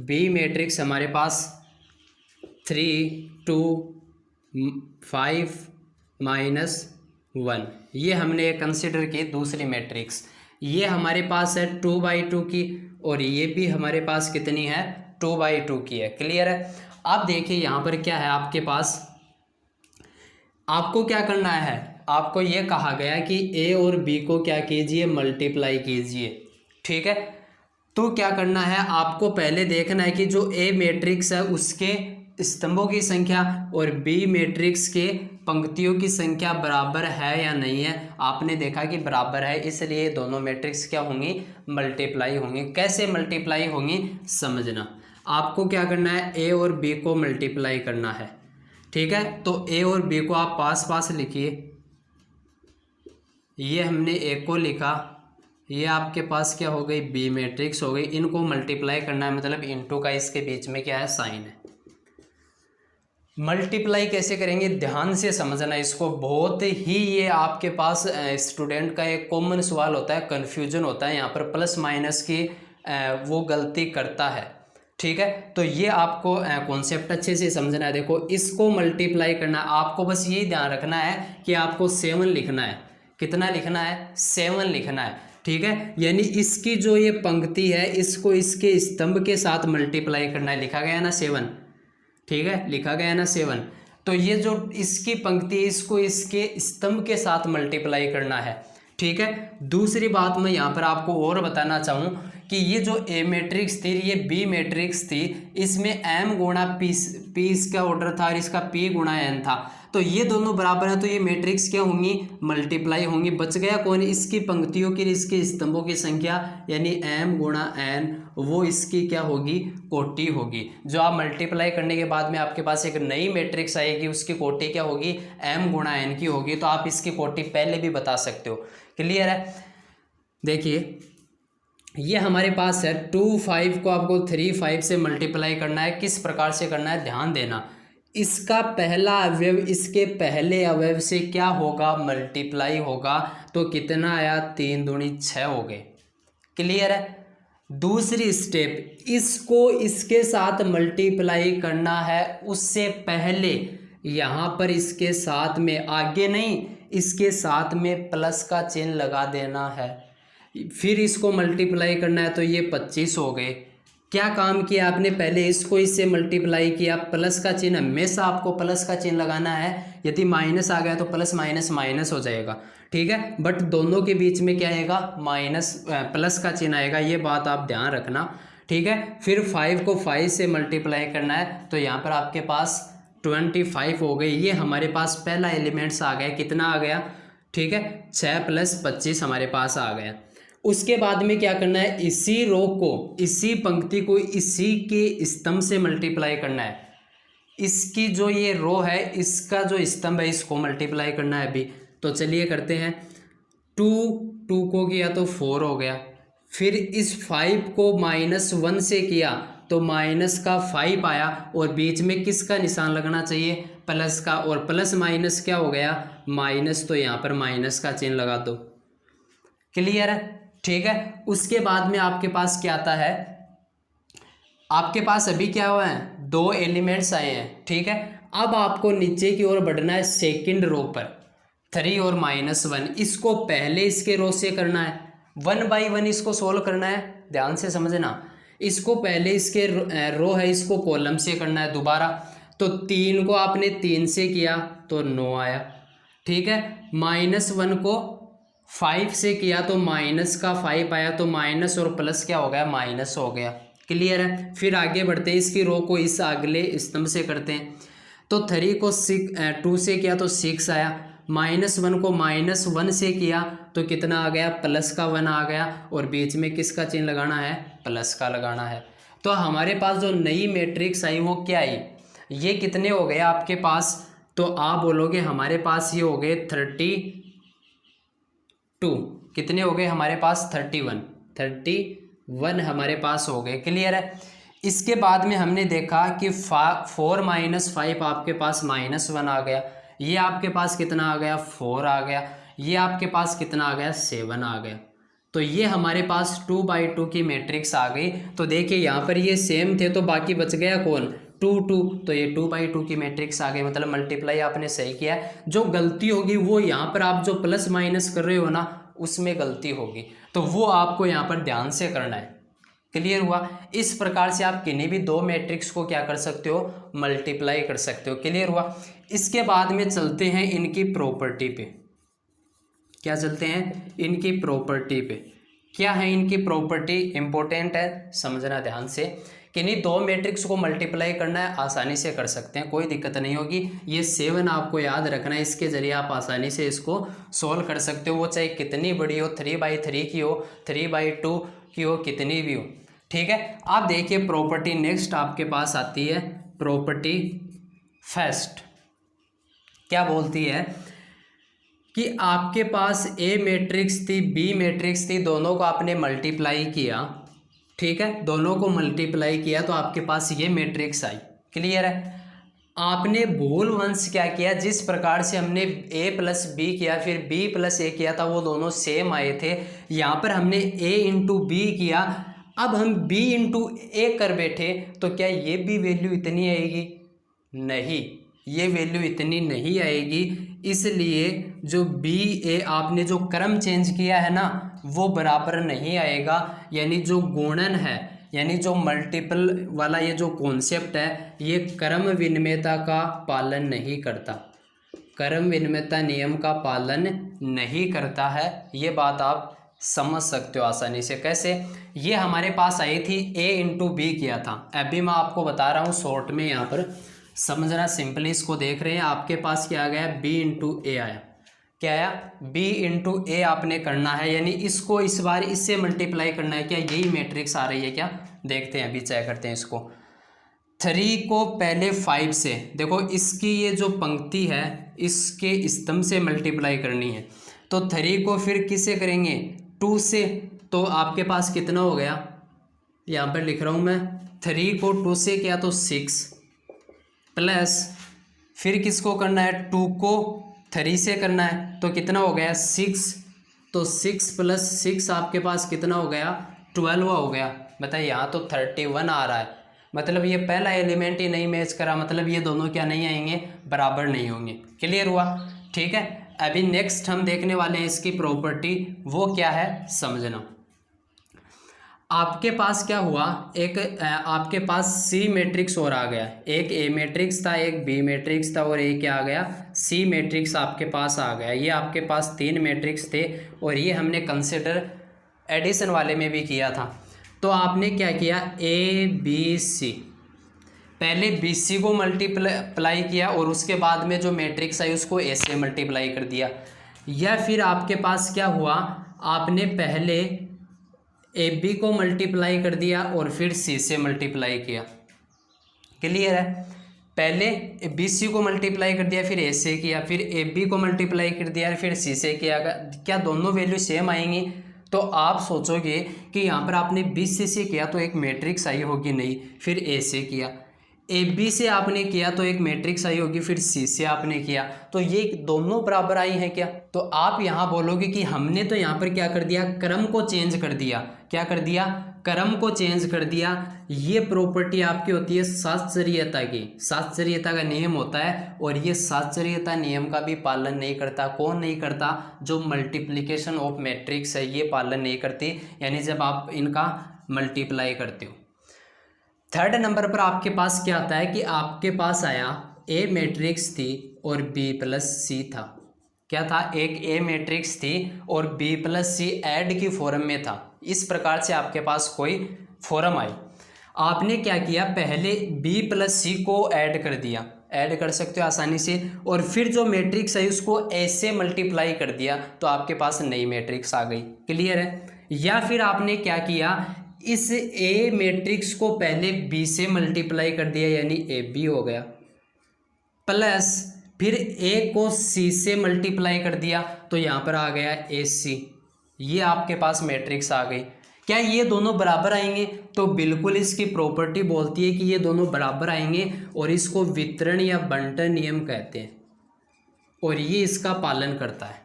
बी मैट्रिक्स हमारे पास 3 2 5 -1, ये हमने कंसिडर की दूसरी मैट्रिक्स। ये हमारे पास है 2/2 की, और ये भी हमारे पास कितनी है, 2/2 की है। क्लियर है। अब देखिए यहाँ पर क्या है आपके पास, आपको क्या करना है, आपको ये कहा गया कि ए और बी को क्या कीजिए, मल्टीप्लाई कीजिए। ठीक है, तो क्या करना है, आपको पहले देखना है कि जो ए मैट्रिक्स है उसके स्तंभों की संख्या और बी मैट्रिक्स के पंक्तियों की संख्या बराबर है या नहीं है। आपने देखा कि बराबर है, इसलिए दोनों मैट्रिक्स क्या होंगी, मल्टीप्लाई होंगी। कैसे मल्टीप्लाई होंगी समझना। आपको क्या करना है, ए और बी को मल्टीप्लाई करना है। ठीक है, तो ए और बी को आप पास पास लिखिए। ये हमने ए को लिखा, ये आपके पास क्या हो गई, बी मैट्रिक्स हो गई। इनको मल्टीप्लाई करना है, मतलब इनटू का इसके बीच में क्या है, साइन है। मल्टीप्लाई कैसे करेंगे, ध्यान से समझना इसको। बहुत ही ये आपके पास स्टूडेंट का एक कॉमन सवाल होता है, कन्फ्यूजन होता है यहाँ पर, प्लस माइनस की वो गलती करता है। ठीक है, तो ये आपको कॉन्सेप्ट अच्छे से समझना है। देखो, इसको मल्टीप्लाई करना, आपको बस यही ध्यान रखना है कि आपको 7 लिखना है। कितना लिखना है, 7 लिखना है। ठीक है, यानी इसकी जो ये पंक्ति है इसको इसके स्तंभ के साथ मल्टीप्लाई करना है। लिखा गया ना 7, ठीक है, लिखा गया ना 7। तो ये जो इसकी पंक्ति है इसको इसके स्तंभ के साथ मल्टीप्लाई करना है। ठीक है, दूसरी बात मैं यहाँ पर आपको और बताना चाहूँ कि ये जो ए मैट्रिक्स थी, ये बी मैट्रिक्स थी, इसमें एम गुणा पी इसका ऑर्डर था और इसका पी गुणा एन था। तो ये दोनों बराबर है, तो ये मैट्रिक्स क्या होंगी, मल्टीप्लाई होंगी। बच गया कौन, इसकी पंक्तियों की इसके स्तंभों की संख्या, यानी एम गुणा एन, वो इसकी क्या होगी, कोटि होगी। जो आप मल्टीप्लाई करने के बाद में आपके पास एक नई मैट्रिक्स आएगी, उसकी कोटि क्या होगी, एम गुणा एन की होगी। तो आप इसकी कोटि पहले भी बता सकते हो। क्लियर है। देखिए, ये हमारे पास है 2 5 को आपको 3 5 से मल्टीप्लाई करना है। किस प्रकार से करना है, ध्यान देना। इसका पहला अवयव इसके पहले अवयव से क्या होगा, मल्टीप्लाई होगा। तो कितना आया, 3 दूनी 6 हो गए। क्लियर है। दूसरी स्टेप, इसको इसके साथ मल्टीप्लाई करना है। उससे पहले यहाँ पर इसके साथ में, आगे नहीं, इसके साथ में प्लस का चिन्ह लगा देना है। फिर इसको मल्टीप्लाई करना है, तो ये 25 हो गए। क्या काम किया आपने, पहले इसको इससे मल्टीप्लाई किया, प्लस का चिन्ह, हमेशा आपको प्लस का चिन्ह लगाना है। यदि माइनस आ गया तो प्लस माइनस माइनस हो जाएगा। ठीक है, बट दोनों के बीच में क्या आएगा, माइनस प्लस का चिन्ह आएगा। ये बात आप ध्यान रखना। ठीक है, फिर 5 को 5 से मल्टीप्लाई करना है, तो यहाँ पर आपके पास 25 हो गई। ये हमारे पास पहला एलिमेंट्स आ गया। कितना आ गया, ठीक है, 6 + 25 हमारे पास आ गया। उसके बाद में क्या करना है, इसी रो को, इसी पंक्ति को इसी के स्तंभ से मल्टीप्लाई करना है। इसकी जो ये रो है, इसका जो स्तंभ है, इसको मल्टीप्लाई करना है अभी। तो चलिए करते हैं। 2 को किया तो 4 हो गया। फिर इस 5 को -1 से किया तो माइनस का 5 आया, और बीच में किसका निशान लगना चाहिए, प्लस का। और प्लस माइनस क्या हो गया, माइनस। तो यहाँ पर माइनस का चिन्ह लगा दो। क्लियर है। ठीक है, उसके बाद में आपके पास क्या आता है, आपके पास अभी क्या हुआ है, 2 एलिमेंट्स आए हैं। ठीक है, अब आपको नीचे की ओर बढ़ना है, सेकंड रो पर 3 और -1। इसको पहले इसके रो से करना है, 1 बाई 1 इसको सोल्व करना है। ध्यान से समझना, इसको पहले इसके रो है, इसको कॉलम से करना है दोबारा। तो 3 को आपने 3 से किया तो 9 आया। ठीक है, -1 को 5 से किया तो माइनस का 5 आया। तो माइनस और प्लस क्या हो गया, माइनस हो गया। क्लियर है। फिर आगे बढ़ते हैं, इसकी रो को इस अगले स्तंभ से करते हैं। तो 3 को 2 से किया तो 6 आया। -1 को -1 से किया तो कितना आ गया, +1 आ गया, और बीच में किसका चिन्ह लगाना है, प्लस का लगाना है। तो हमारे पास जो नई मैट्रिक्स आई वो क्या आई, ये कितने हो गए आपके पास, तो आप बोलोगे हमारे पास ये हो गए 32, कितने हो गए हमारे पास 31 हमारे पास हो गए। क्लियर है। इसके बाद में हमने देखा कि 4 - 5 आपके पास -1 आ गया, ये आपके पास कितना आ गया, 4 आ गया, ये आपके पास कितना आ गया, 7 आ गया। तो ये हमारे पास 2/2 की मैट्रिक्स आ गई। तो देखिए यहाँ पर ये सेम थे तो बाकी बच गया कौन, 2 2, तो ये 2/2 की मैट्रिक्स आ गई, मतलब मल्टीप्लाई आपने सही किया है। जो गलती होगी वो यहाँ पर आप जो प्लस माइनस कर रहे हो ना उसमें गलती होगी, तो वो आपको यहाँ पर ध्यान से करना है। क्लियर हुआ। इस प्रकार से आप किन्हीं भी दो मैट्रिक्स को क्या कर सकते हो, मल्टीप्लाई कर सकते हो। क्लियर हुआ। इसके बाद में चलते हैं इनकी प्रॉपर्टी पे, क्या चलते हैं, इनकी प्रॉपर्टी पे। क्या है इनकी प्रॉपर्टी, इंपॉर्टेंट है, समझना ध्यान से। किन्हीं दो मैट्रिक्स को मल्टीप्लाई करना है, आसानी से कर सकते हैं, कोई दिक्कत नहीं होगी। ये 7 आपको याद रखना है, इसके जरिए आप आसानी से इसको सॉल्व कर सकते हो, वो चाहे कितनी बड़ी हो, 3/3 की हो, 3/2 की हो, कितनी भी हो। ठीक है। आप देखिए प्रॉपर्टी नेक्स्ट आपके पास आती है, प्रॉपर्टी फर्स्ट क्या बोलती है कि आपके पास ए मैट्रिक्स थी, बी मैट्रिक्स थी, दोनों को आपने मल्टीप्लाई किया। ठीक है, दोनों को मल्टीप्लाई किया तो आपके पास ये मैट्रिक्स आई। क्लियर है। आपने भूल वंश क्या किया, जिस प्रकार से हमने a + b किया फिर b + a किया था वो दोनों सेम आए थे। यहाँ पर हमने a × b किया, अब हम b × a कर बैठे तो क्या ये भी वैल्यू इतनी आएगी, नहीं, ये वैल्यू इतनी नहीं आएगी। इसलिए जो बी ए आपने जो क्रम चेंज किया है ना वो बराबर नहीं आएगा, यानी जो गुणन है, यानी जो मल्टीपल वाला ये जो कॉन्सेप्ट है ये क्रम विनिमयता का पालन नहीं करता, क्रम विनिमयता नियम का पालन नहीं करता है। ये बात आप समझ सकते हो आसानी से। कैसे, ये हमारे पास आई थी a × b किया था, अभी मैं आपको बता रहा हूँ शॉर्ट में, यहाँ पर समझना, सिंपली इसको देख रहे हैं। आपके पास क्या आ गया, b × a आया, क्या आया, b × a आपने करना है, यानी इसको इस बार इससे मल्टीप्लाई करना है। क्या यही मैट्रिक्स आ रही है क्या, देखते हैं, अभी चेक करते हैं इसको। 3 को पहले 5 से, देखो इसकी ये जो पंक्ति है इसके स्तंभ से मल्टीप्लाई करनी है, तो 3 को फिर किससे करेंगे, 2 से, तो आपके पास कितना हो गया, यहाँ पर लिख रहा हूँ मैं, 3 को 2 से किया तो 6, प्लस फिर किसको करना है, 2 को 3 से करना है तो कितना हो गया, 6, तो 6 + 6 आपके पास कितना हो गया, 12 हो गया। बताइए, यहाँ तो 31 आ रहा है, मतलब ये पहला एलिमेंट ही नहीं मैच करा, मतलब ये दोनों क्या नहीं आएंगे, बराबर नहीं होंगे। क्लियर हुआ। ठीक है, अभी नेक्स्ट हम देखने वाले हैं इसकी प्रॉपर्टी, वो क्या है समझना। आपके पास क्या हुआ, एक आपके पास सी मैट्रिक्स और आ गया, एक ए मैट्रिक्स था, एक बी मैट्रिक्स था, और एक क्या आ गया, सी मैट्रिक्स आपके पास आ गया। ये आपके पास 3 मैट्रिक्स थे और ये हमने कंसिडर एडिशन वाले में भी किया था। तो आपने क्या किया, ए बी सी, पहले बी सी को मल्टीप्लाई किया और उसके बाद में जो मैट्रिक्स आई उसको ए से मल्टीप्लाई कर दिया। या फिर आपके पास क्या हुआ, आपने पहले ए बी को मल्टीप्लाई कर दिया और फिर सी से मल्टीप्लाई किया। क्लियर है। पहले बी सी को मल्टीप्लाई कर दिया, फिर ए से किया, फिर ए बी को मल्टीप्लाई कर दिया, फिर सी से किया। क्या दोनों वैल्यू सेम आएंगी, तो आप सोचोगे कि यहाँ पर आपने बी से किया तो एक मैट्रिक्स आई होगी, नहीं, फिर ए से किया, ए बी से आपने किया तो एक मैट्रिक्स आई होगी, फिर सी से आपने किया, तो ये दोनों बराबर आई हैं क्या। तो आप यहाँ बोलोगे कि हमने तो यहाँ पर क्या कर दिया, क्रम को चेंज कर दिया। क्या कर दिया, क्रम को चेंज कर दिया। ये प्रॉपर्टी आपकी होती है साहचर्यता की, साहचर्यता का नियम होता है, और ये साहचर्यता नियम का भी पालन नहीं करता। कौन नहीं करता, जो मल्टीप्लिकेशन ऑफ मैट्रिक्स है ये पालन नहीं करती, यानी जब आप इनका मल्टीप्लाई करते हो। थर्ड नंबर पर आपके पास क्या आता है कि आपके पास आया ए मैट्रिक्स थी और बी + सी था। क्या था, एक ए मैट्रिक्स थी और बी + सी ऐड की फॉर्म में था। इस प्रकार से आपके पास कोई फॉर्म आई, आपने क्या किया, पहले बी + सी को ऐड कर दिया, ऐड कर सकते हो आसानी से। और फिर जो मैट्रिक्स है उसको ऐसे मल्टीप्लाई कर दिया तो आपके पास नई मैट्रिक्स आ गई। क्लियर है? या फिर आपने क्या किया, इस ए मैट्रिक्स को पहले बी से मल्टीप्लाई कर दिया यानी ए बी हो गया, प्लस फिर ए को सी से मल्टीप्लाई कर दिया तो यहाँ पर आ गया ए सी। ये आपके पास मैट्रिक्स आ गई। क्या ये दोनों बराबर आएंगे? तो बिल्कुल इसकी प्रॉपर्टी बोलती है कि ये दोनों बराबर आएंगे और इसको वितरण या बंटन नियम कहते हैं और ये इसका पालन करता है।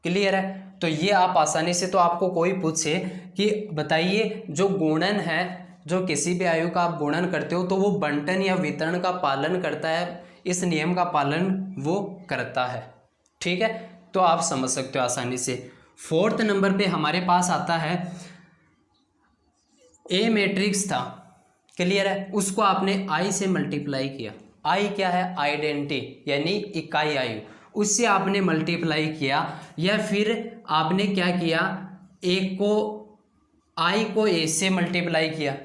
क्लियर है? तो ये आप आसानी से, तो आपको कोई पूछे कि बताइए जो गुणन है, जो किसी भी आयु का आप गुणन करते हो तो वो बंटन या वितरण का पालन करता है, इस नियम का पालन वो करता है। ठीक है, तो आप समझ सकते हो आसानी से। 4th नंबर पे हमारे पास आता है ए मैट्रिक्स था। क्लियर है? उसको आपने आई से मल्टीप्लाई किया। आई क्या है? आइडेंटिटी यानी इकाई आयु, उससे आपने मल्टीप्लाई किया। या फिर आपने क्या किया, एक को आई को ए से मल्टीप्लाई किया,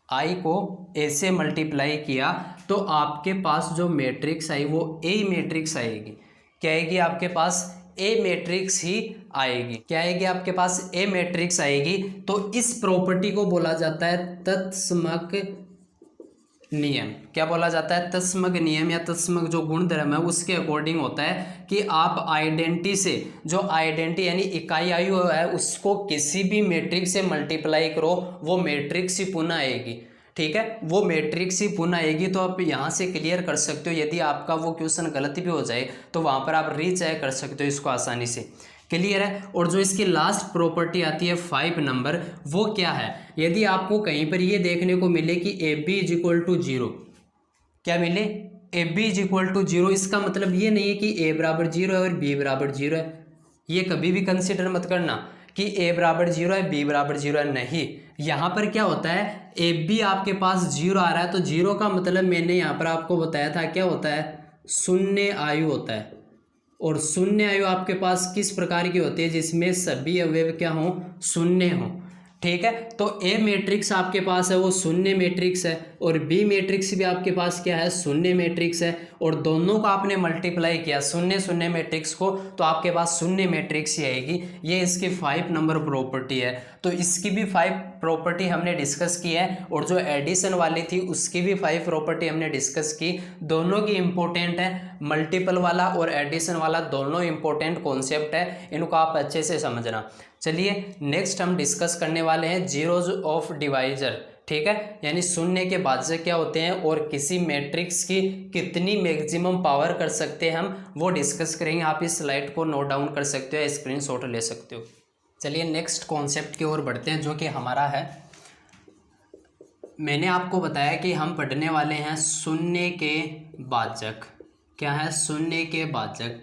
आई को ए से मल्टीप्लाई किया तो आपके पास जो मैट्रिक्स आई वो ए मैट्रिक्स आएगी। क्या आएगी? आपके पास ए मैट्रिक्स ही आएगी। क्या आएगी? आपके पास ए मैट्रिक्स आएगी। तो इस प्रॉपर्टी को बोला जाता है तत्समक नियम। क्या बोला जाता है? तत्समक नियम या तत्समक जो गुणधर्म है उसके अकॉर्डिंग होता है कि आप आइडेंटिटी से, जो आइडेंटिटी यानी इकाई आयु है, उसको किसी भी मैट्रिक्स से मल्टीप्लाई करो वो मैट्रिक्स ही पुनः आएगी। ठीक है, वो मैट्रिक्स ही पुनः आएगी। तो आप यहाँ से क्लियर कर सकते हो, यदि आपका वो क्वेश्चन गलत भी हो जाए तो वहाँ पर आप रीचेक कर सकते हो इसको आसानी से। क्लियर है? और जो इसकी लास्ट प्रॉपर्टी आती है 5 नंबर, वो क्या है? यदि आपको कहीं पर ये देखने को मिले कि A B is equal to 0, क्या मिले? A B is equal to 0, इसका मतलब ये नहीं है कि ए बराबर 0 है और बी बराबर 0 है। ये कभी भी कंसिडर मत करना कि ए बराबर 0 है बी बराबर 0 है, नहीं। यहाँ पर क्या होता है, ए बी आपके पास 0 आ रहा है तो 0 का मतलब मैंने यहाँ पर आपको बताया था क्या होता है, शून्य आयु होता है। और शून्य आयु आपके पास किस प्रकार की होती है? जिसमें सभी अवयव क्या हों, शून्य हों। ठीक है, तो ए मैट्रिक्स आपके पास है वो शून्य मैट्रिक्स है और बी मैट्रिक्स भी आपके पास क्या है, शून्य मैट्रिक्स है। और दोनों को आपने मल्टीप्लाई किया शून्य शून्य मैट्रिक्स को तो आपके पास शून्य मैट्रिक्स ही आएगी। ये इसकी 5 नंबर प्रॉपर्टी है। तो इसकी भी 5 प्रॉपर्टी हमने डिस्कस की है और जो एडिशन वाली थी उसकी भी 5 प्रॉपर्टी हमने डिस्कस की। दोनों की इंपॉर्टेंट है, मल्टीपल वाला और एडिशन वाला दोनों इंपॉर्टेंट कॉन्सेप्ट है, इनको आप अच्छे से समझना। चलिए नेक्स्ट हम डिस्कस करने वाले हैं जीरोज ऑफ डिवाइजर। ठीक है, यानी शून्य के भाज्य क्या होते हैं और किसी मैट्रिक्स की कितनी मैक्सिमम पावर कर सकते हैं हम, वो डिस्कस करेंगे। आप इस स्लाइड को नोट डाउन कर सकते हो, स्क्रीनशॉट ले सकते हो। चलिए नेक्स्ट कॉन्सेप्ट की ओर बढ़ते हैं जो कि हमारा है, मैंने आपको बताया कि हम पढ़ने वाले हैं शून्य के भाजक। क्या है? शून्य के भाजक।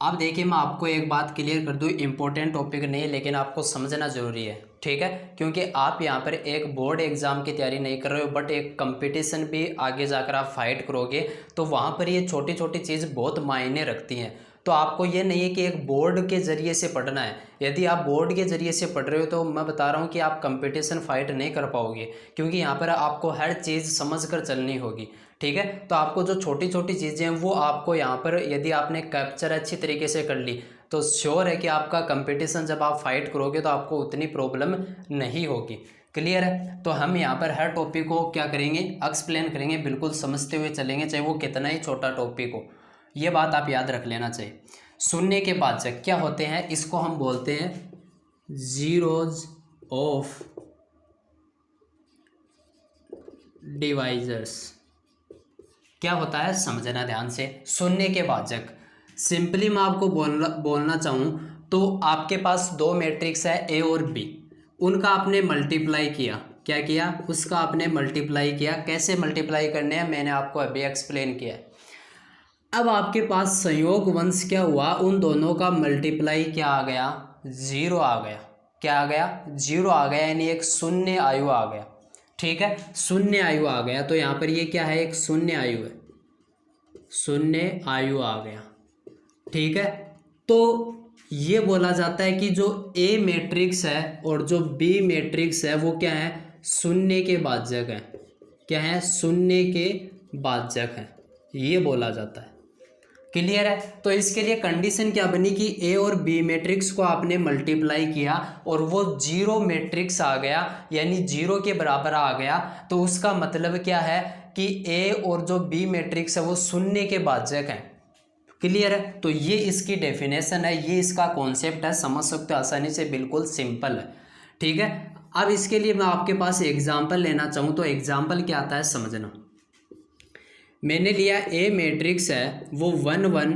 अब देखिए मैं आपको एक बात क्लियर कर दूं, इम्पोर्टेंट टॉपिक नहीं लेकिन आपको समझना ज़रूरी है। ठीक है, क्योंकि आप यहाँ पर एक बोर्ड एग्जाम की तैयारी नहीं कर रहे हो बट एक कंपटीशन भी आगे जाकर आप फाइट करोगे, तो वहाँ पर ये छोटी छोटी चीज़ बहुत मायने रखती हैं। तो आपको ये नहीं है कि एक बोर्ड के ज़रिए से पढ़ना है। यदि आप बोर्ड के ज़रिए से पढ़ रहे हो तो मैं बता रहा हूँ कि आप कंपटीशन फाइट नहीं कर पाओगे, क्योंकि यहाँ पर आपको हर चीज़ समझ कर चलनी होगी। ठीक है, तो आपको जो छोटी छोटी चीज़ें हैं वो आपको यहाँ पर यदि आपने कैप्चर अच्छी तरीके से कर ली तो श्योर है कि आपका कंपटीशन जब आप फाइट करोगे तो आपको उतनी प्रॉब्लम नहीं होगी। क्लियर है? तो हम यहाँ पर हर टॉपिक को क्या करेंगे, एक्सप्लेन करेंगे, बिल्कुल समझते हुए चलेंगे, चाहे वो कितना ही छोटा टॉपिक हो। ये बात आप याद रख लेना चाहिए। शून्य के भाजक क्या होते हैं, इसको हम बोलते हैं जीरोज ऑफ डिवाइजर्स। क्या होता है समझना ध्यान से। शून्य के भाजक सिंपली मैं आपको बोलना चाहूँ तो आपके पास दो मैट्रिक्स है ए और बी, उनका आपने मल्टीप्लाई किया। क्या किया? उसका आपने मल्टीप्लाई किया। कैसे मल्टीप्लाई करने हैं मैंने आपको अभी एक्सप्लेन किया है। अब आपके पास संयोग वंश क्या हुआ, उन दोनों का मल्टीप्लाई क्या आ गया, 0 आ गया। क्या आ गया? 0 आ गया, यानी एक शून्य आयु आ गया। ठीक है, शून्य आयु आ गया। तो यहाँ पर ये क्या है, एक शून्य आयु है, शून्य आयु आ गया। ठीक है, तो ये बोला जाता है कि जो ए मैट्रिक्स है और जो बी मैट्रिक्स है वो क्या है, शून्य के भाजक है। क्या है? शून्य के भाजक है। ये बोला जाता है। क्लियर है। तो इसके लिए कंडीशन क्या बनी कि ए और बी मैट्रिक्स को आपने मल्टीप्लाई किया और वो जीरो मैट्रिक्स आ गया, यानी जीरो के बराबर आ गया, तो उसका मतलब क्या है कि ए और जो बी मैट्रिक्स है वो शून्य के भाजक है। क्लियर है। तो ये इसकी डेफिनेशन है, ये इसका कॉन्सेप्ट है, समझ सकते हो आसानी से, बिल्कुल सिंपल है। ठीक है। अब इसके लिए मैं आपके पास एग्जाम्पल लेना चाहूँ तो एग्जाम्पल क्या आता है समझना। मैंने लिया ए मैट्रिक्स है वो 1 1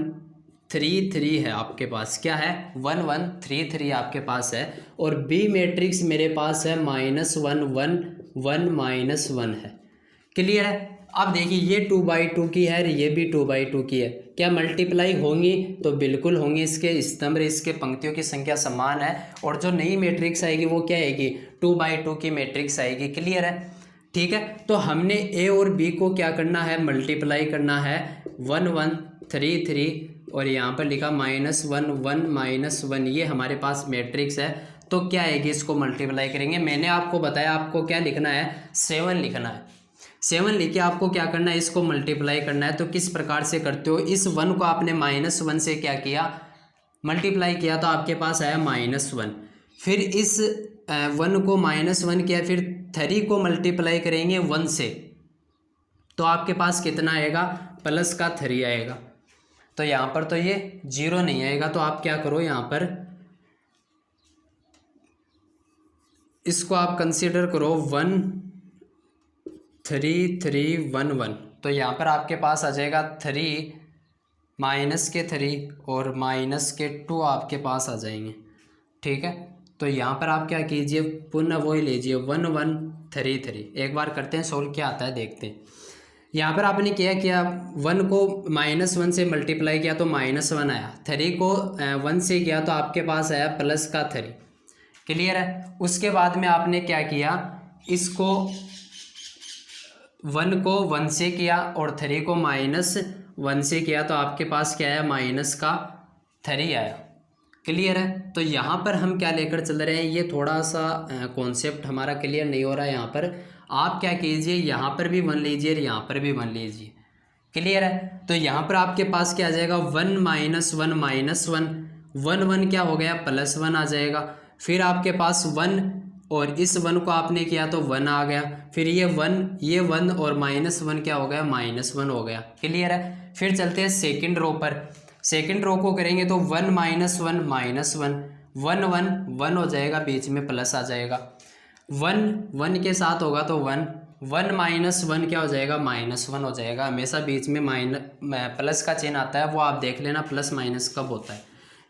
3 3 है आपके पास, क्या है 1 1 3 3 आपके पास है, और बी मैट्रिक्स मेरे पास है -1 1 1 -1 है। क्लियर है। अब देखिए ये 2/2 की है, ये भी 2/2 की है, क्या मल्टीप्लाई होंगी? तो बिल्कुल होंगी। इसके स्तंभ, इसके पंक्तियों की संख्या समान है, और जो नई मैट्रिक्स आएगी वो क्या आएगी? 2/2 की मैट्रिक्स आएगी। क्लियर है। ठीक है। तो हमने ए और बी को क्या करना है? मल्टीप्लाई करना है। 1 1 3 3 और यहाँ पर लिखा -1 1 -1, ये हमारे पास मैट्रिक्स है। तो क्या आएगी? इसको मल्टीप्लाई करेंगे। मैंने आपको बताया आपको क्या लिखना है? 7 लिखना है। 7 लिखे आपको क्या करना है? इसको मल्टीप्लाई करना है। तो किस प्रकार से करते हो? इस 1 को आपने -1 से क्या किया? मल्टीप्लाई किया, तो आपके पास आया -1। फिर इस 1 को -1 किया, फिर 3 को मल्टीप्लाई करेंगे 1 से, तो आपके पास कितना आएगा? +3 आएगा। तो यहाँ पर तो ये 0 नहीं आएगा, तो आप क्या करो, यहाँ पर इसको आप कंसीडर करो 1 3 3 1 1। तो यहाँ पर आपके पास आ जाएगा 3 -3 और -2 आपके पास आ जाएंगे। ठीक है। तो यहाँ पर आप क्या कीजिए, पुनः वही लीजिए 1 1 3 3। एक बार करते हैं सोल्व, क्या आता है देखते हैं। यहाँ पर आपने क्या किया? 1 को -1 से मल्टीप्लाई किया तो -1 आया, 3 को 1 से किया तो आपके पास आया +3। क्लियर है। उसके बाद में आपने क्या किया? इसको 1 को 1 से किया और 3 को -1 से किया, तो आपके पास क्या आया? -3 आया। क्लियर है। तो यहाँ पर हम क्या लेकर चल रहे हैं, ये थोड़ा सा कॉन्सेप्ट हमारा क्लियर नहीं हो रहा है। यहाँ पर आप क्या कीजिए, यहाँ पर भी 1 लीजिए और यहाँ पर भी 1 लीजिए। क्लियर है। तो यहाँ पर आपके पास क्या आ जाएगा? 1 -1 -1 1 1 क्या हो गया? +1 आ जाएगा। फिर आपके पास 1 और इस 1 को आपने किया तो 1 आ गया। फिर ये 1 और -1 क्या हो गया? -1 हो गया। क्लियर है। फिर चलते हैं सेकंड रो पर। सेकंड रो को करेंगे तो 1 -1 -1 1 1 1 हो जाएगा, बीच में प्लस आ जाएगा। 1 1 के साथ होगा तो 1 1 -1 क्या हो जाएगा? -1 हो जाएगा। हमेशा बीच में प्लस का चिन्ह आता है, वो आप देख लेना प्लस माइनस कब होता है।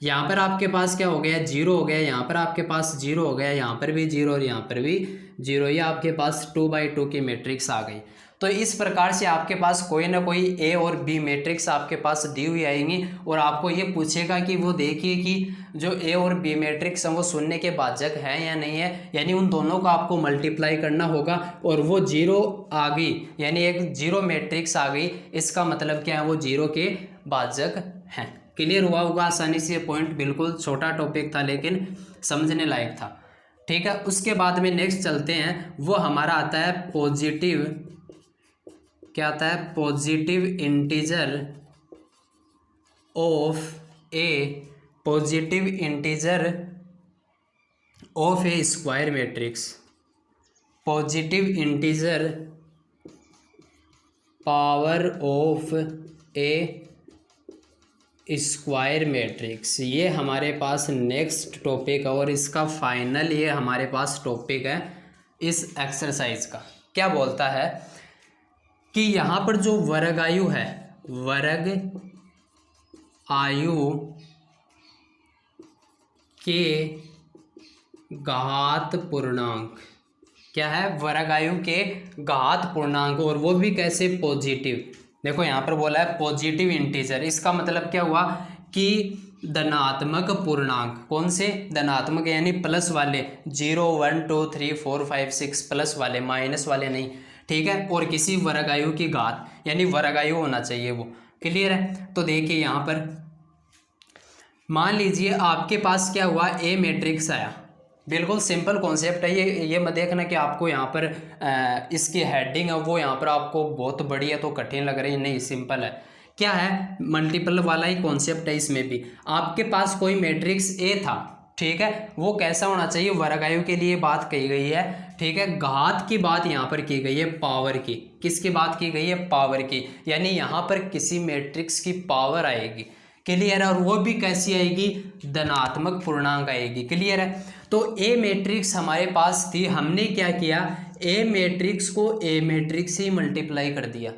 यहाँ पर आपके पास क्या हो गया? 0 हो गया। यहाँ पर आपके पास 0 हो गया, यहाँ पर भी 0 और यहाँ पर भी 0। ये आपके पास 2/2 की मैट्रिक्स आ गई। तो इस प्रकार से आपके पास कोई ना कोई ए और बी मैट्रिक्स आपके पास दी हुई आएंगी, और आपको ये पूछेगा कि वो देखिए कि जो ए और बी मैट्रिक्स हैं वो शून्य के भाजक हैं या नहीं है, यानी उन दोनों को आपको मल्टीप्लाई करना होगा, और वो 0 आ गई, यानी एक 0 मैट्रिक्स आ गई, इसका मतलब क्या है? वो 0 के भाजक हैं। क्लियर हुआ होगा आसानी से। पॉइंट बिल्कुल छोटा टॉपिक था लेकिन समझने लायक था। ठीक है। उसके बाद में नेक्स्ट चलते हैं, वो हमारा आता है पॉजिटिव, क्या आता है? Positive integer of A, positive integer of A square matrix, positive integer power of A square matrix. ये हमारे पास नेक्स्ट टॉपिक है, और इसका फाइनल ये हमारे पास टॉपिक है इस एक्सरसाइज का। क्या बोलता है कि यहाँ पर जो वर्ग आयु है, वर्ग आयु के घात पूर्णांक, क्या है? वर्ग आयु के घात पूर्णांक, और वो भी कैसे? पॉजिटिव। देखो यहाँ पर बोला है पॉजिटिव इंटीजर, इसका मतलब क्या हुआ कि धनात्मक पूर्णांक। कौन से? धनात्मक, यानी प्लस वाले, 0 1 2 3 4 5 6 प्लस वाले, माइनस वाले नहीं। ठीक है। और किसी वर्ग आयु की घात, यानी वर्ग आयु होना चाहिए वो। क्लियर है। तो देखिए यहाँ पर मान लीजिए आपके पास क्या हुआ? ए मैट्रिक्स आया। बिल्कुल सिंपल कॉन्सेप्ट है ये मत देखना कि आपको यहाँ पर इसकी हेडिंग है वो यहाँ पर आपको बहुत बड़ी है तो कठिन लग रही है, नहीं सिंपल है। क्या है, मल्टीपल वाला ही कॉन्सेप्ट है इसमें भी। आपके पास कोई मैट्रिक्स ए था, ठीक है, वो कैसा होना चाहिए, वर्गायु के लिए बात कही गई है, ठीक है। घात की बात यहाँ पर की गई है, पावर की, किसकी बात की गई है, पावर की, यानी यहाँ पर किसी मैट्रिक्स की पावर आएगी, क्लियर है, और वो भी कैसी आएगी, धनात्मक पूर्णांक आएगी, क्लियर है। तो ए मैट्रिक्स हमारे पास थी, हमने क्या किया, ए मैट्रिक्स को ए मैट्रिक्स से मल्टीप्लाई कर दिया,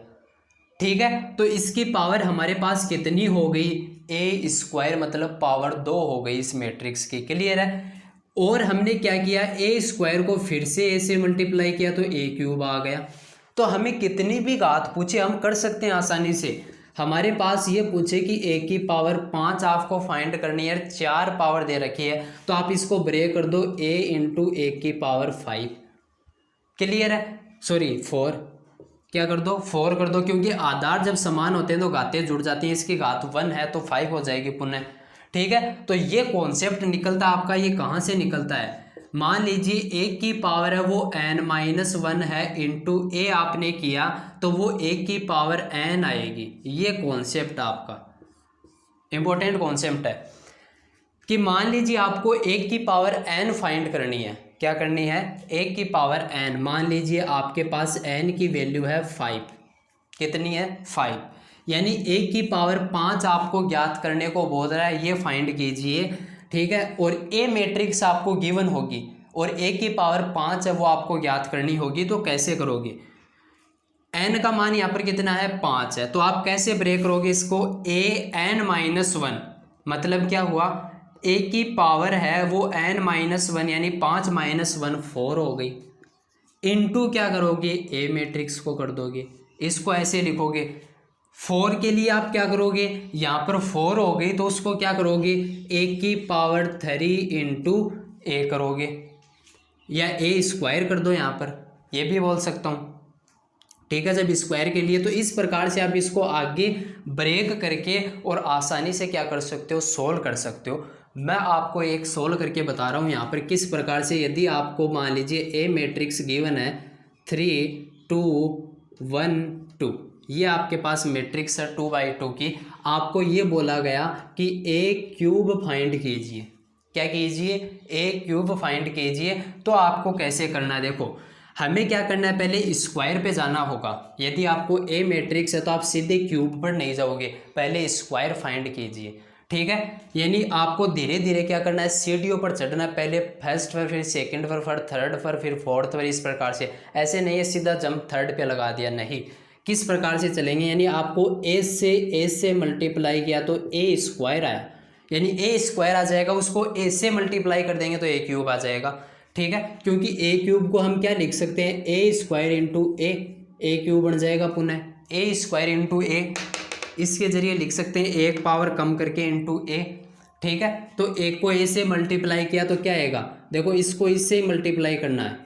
ठीक है। तो इसकी पावर हमारे पास कितनी हो गई, ए स्क्वायर, मतलब पावर 2 हो गई इस मैट्रिक्स की, क्लियर है। और हमने क्या किया, ए स्क्वायर को फिर से ए से मल्टीप्लाई किया तो ए क्यूब आ गया। तो हमें कितनी भी घात पूछे हम कर सकते हैं आसानी से। हमारे पास ये पूछे कि ए की पावर 5 आपको फाइंड करनी है, 4 पावर दे रखी है, तो आप इसको ब्रेक कर दो, ए इंटू ए की पावर 5, क्लियर है, सॉरी 4, क्या कर दो, 4 कर दो, क्योंकि आधार जब समान होते हैं तो घातें जुड़ जाती हैं, इसकी घात 1 है तो 5 हो जाएगी पुनः, ठीक है। तो ये कॉन्सेप्ट निकलता है आपका, ये कहाँ से निकलता है, मान लीजिए ए की पावर है वो n-1 है, इंटू ए आपने किया तो वो ए की पावर n आएगी। ये कॉन्सेप्ट आपका इंपॉर्टेंट कॉन्सेप्ट है कि मान लीजिए आपको ए की पावर n फाइंड करनी है, क्या करनी है, ए की पावर n, मान लीजिए आपके पास n की वैल्यू है 5, कितनी है, 5, यानी ए की पावर 5 आपको ज्ञात करने को बोल रहा है, ये फाइंड कीजिए, ठीक है। और ए मैट्रिक्स आपको गिवन होगी और ए की पावर 5 है वो आपको ज्ञात करनी होगी, तो कैसे करोगे, n का मान यहाँ पर कितना है, 5 है, तो आप कैसे ब्रेक करोगे इसको, ए n-1, मतलब क्या हुआ, ए की पावर है वो n-1 यानी 5 - 1 4 हो गई, इनटू क्या करोगे, ए मैट्रिक्स को कर दोगे, इसको ऐसे लिखोगे। 4 के लिए आप क्या करोगे, यहाँ पर 4 हो गई तो उसको क्या करोगे, ए की पावर 3 इंटू ए करोगे, या ए स्क्वायर कर दो यहाँ पर, ये भी बोल सकता हूँ, ठीक है। जब स्क्वायर के लिए तो इस प्रकार से आप इसको आगे ब्रेक करके और आसानी से क्या कर सकते हो, सोल्व कर सकते हो। मैं आपको एक सोल्व करके बता रहा हूँ यहाँ पर किस प्रकार से, यदि आपको मान लीजिए ए मैट्रिक्स गिवन है 3 2 1 2, ये आपके पास मैट्रिक्स है 2/2 की, आपको ये बोला गया कि ए क्यूब फाइंड कीजिए, क्या कीजिए, ए क्यूब फाइंड कीजिए। तो आपको कैसे करना है, देखो हमें क्या करना है, पहले स्क्वायर पे जाना होगा। यदि आपको ए मैट्रिक्स है तो आप सीधे क्यूब पर नहीं जाओगे, पहले स्क्वायर फाइंड कीजिए, ठीक है। यानी आपको धीरे धीरे क्या करना है, सीढ़ियों पर चढ़ना है, पहले फर्स्ट पर, फिर सेकंड पर, फिर थर्ड पर, फिर फोर्थ पर, इस प्रकार से, ऐसे नहीं है सीधा जंप थर्ड पे लगा दिया, नहीं, किस प्रकार से चलेंगे, यानी आपको ए से मल्टीप्लाई किया तो ए स्क्वायर आया, यानी ए स्क्वायर आ जाएगा, उसको ए से मल्टीप्लाई कर देंगे तो ए क्यूब आ जाएगा, ठीक है। क्योंकि ए क्यूब को हम क्या लिख सकते हैं, ए स्क्वायर इंटू ए क्यूब बन जाएगा, पुनः ए स्क्वायर इंटू ए, इसके जरिए लिख सकते हैं एक पावर कम करके इंटू ए, ठीक है। तो ए को ए से मल्टीप्लाई किया तो क्या आएगा, देखो इसको इससे ही मल्टीप्लाई करना है,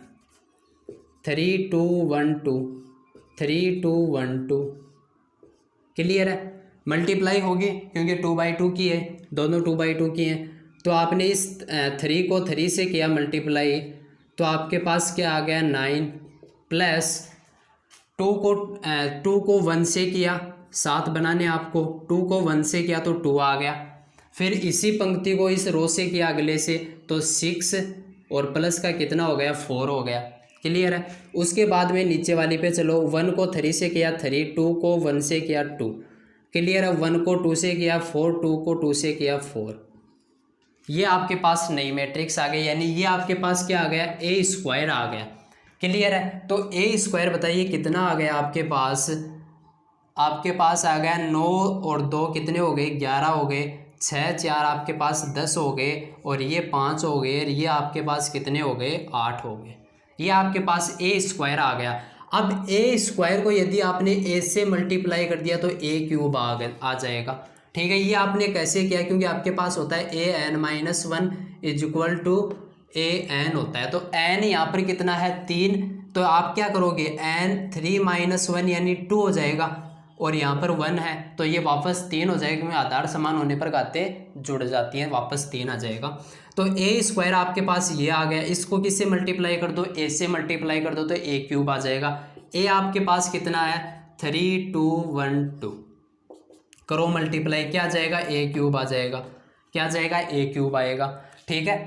3 2 1 2 3 2 1 2, क्लियर है, मल्टीप्लाई होगी क्योंकि 2/2 की है, दोनों 2/2 की हैं। तो आपने इस 3 को 3 से किया मल्टीप्लाई तो आपके पास क्या आ गया 9, प्लस 2 को 1 से किया, 7 बनाने आपको, 2 को 1 से किया तो 2 आ गया, फिर इसी पंक्ति को इस रो से किया अगले से तो 6 और प्लस का कितना हो गया 4 हो गया, क्लियर है। उसके बाद में नीचे वाली पे चलो, 1 को 3 से किया 3, 2 को 1 से किया 2, क्लियर है, 1 को 2 से किया 4, 2 को 2 से किया 4, ये आपके पास नई मैट्रिक्स आ गई, यानी ये आपके पास क्या आ गया, ए स्क्वायर आ गया, क्लियर है। तो ए स्क्वायर बताइए कितना आ गया आपके पास आ गया 9 और 2 कितने हो गए, 11 हो गए, 6 4 आपके पास 10 हो गए, और ये 5 हो गए, और ये आपके पास कितने हो गए, 8 हो गए, ये आपके पास ए स्क्वायर आ गया। अब ए स्क्वायर को यदि आपने ए से मल्टीप्लाई कर दिया तो ए क्यूब आ जाएगा, ठीक है। ये आपने कैसे किया, क्योंकि आपके पास होता है an-1 इक्वल टू an होता है, तो n यहाँ पर कितना है 3, तो आप क्या करोगे n 3 - 1 यानी 2 हो जाएगा, और यहाँ पर 1 है तो ये वापस 3 हो जाएगा, क्योंकि आधार समान होने पर घातें जुड़ जाती हैं, वापस 3 आ जाएगा। तो ए स्क्वायर आपके पास ये आ गया, इसको किससे मल्टीप्लाई कर दो, ए से मल्टीप्लाई कर दो तो ए क्यूब आ जाएगा। ए आपके पास कितना है 3212, करो मल्टीप्लाई, क्या आ जाएगा ए क्यूब आ जाएगा, क्या आ जाएगा ए क्यूब आएगा। ठीक है,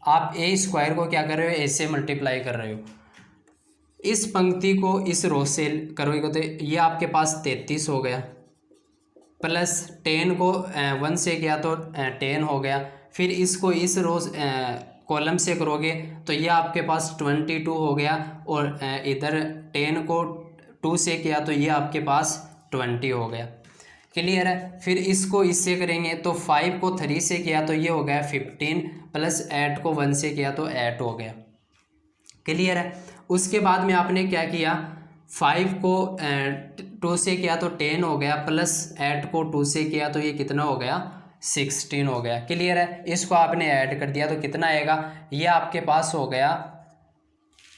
आप ए स्क्वायर को क्या कर रहे हो, ए से मल्टीप्लाई कर रहे हो, इस पंक्ति को इस रो से करोगे तो ये आपके पास 33 हो गया, प्लस 10 को 1 से किया तो 10 हो गया, फिर इसको इस रो कॉलम से करोगे तो ये आपके पास 22 हो गया, और इधर 10 को 2 से किया तो ये आपके पास 20 हो गया। क्लियर है। फिर इसको इससे करेंगे तो 5 को 3 से किया तो ये हो गया 15, प्लस 8 को 1 से किया तो 8 हो गया। क्लियर है। उसके बाद में आपने क्या किया, 5 को 2 से किया तो 10 हो गया, प्लस 8 को 2 से किया तो ये कितना हो गया 16 हो गया। क्लियर है। इसको आपने ऐड कर दिया तो कितना आएगा, ये आपके पास हो गया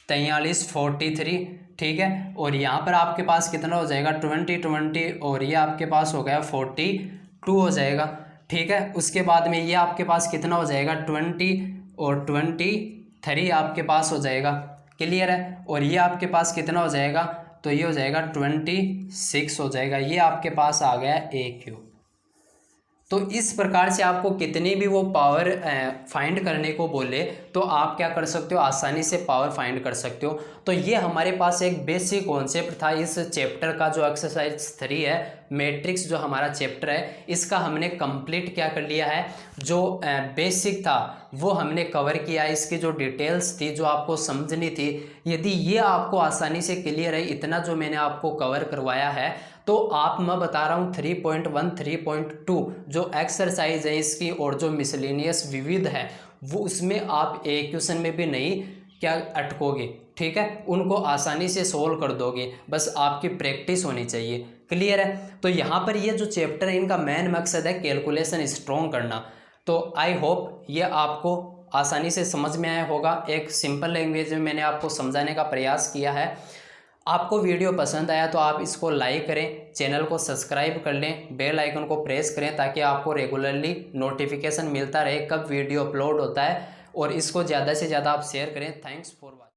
43 ठीक है। और यहाँ पर आपके पास कितना हो जाएगा 20 और ये आपके पास हो गया 42 हो जाएगा। ठीक है। उसके बाद में ये आपके पास कितना हो जाएगा 20 और 23 आपके पास हो जाएगा। क्लियर है। और ये आपके पास कितना हो जाएगा, तो ये हो जाएगा 26 हो जाएगा। ये आपके पास आ गया ए क्यूब। तो इस प्रकार से आपको कितनी भी वो पावर फाइंड करने को बोले तो आप क्या कर सकते हो, आसानी से पावर फाइंड कर सकते हो। तो ये हमारे पास एक बेसिक कॉन्सेप्ट था इस चैप्टर का, जो एक्सरसाइज 3 है, मैट्रिक्स जो हमारा चैप्टर है, इसका हमने कंप्लीट क्या कर लिया है। जो बेसिक था वो हमने कवर किया, इसकी जो डिटेल्स थी जो आपको समझनी थी, यदि ये आपको आसानी से क्लियर है, इतना जो मैंने आपको कवर करवाया है, तो आप मैं बता रहा हूँ 3.1 3.2 जो एक्सरसाइज है इसकी और जो मिसलेनियस विविध है वो उसमें आप एक क्वेश्चन में भी नहीं क्या अटकोगे। ठीक है, उनको आसानी से सोल्व कर दोगे, बस आपकी प्रैक्टिस होनी चाहिए। क्लियर है। तो यहाँ पर ये जो चैप्टर है इनका मेन मकसद है कैलकुलेशन स्ट्रॉन्ग करना। तो आई होप ये आपको आसानी से समझ में आया होगा। एक सिंपल लैंग्वेज में मैंने आपको समझाने का प्रयास किया है। आपको वीडियो पसंद आया तो आप इसको लाइक करें, चैनल को सब्सक्राइब कर लें, बेल आइकन को प्रेस करें ताकि आपको रेगुलरली नोटिफिकेशन मिलता रहे कब वीडियो अपलोड होता है, और इसको ज़्यादा से ज़्यादा आप शेयर करें। Thanks for watching.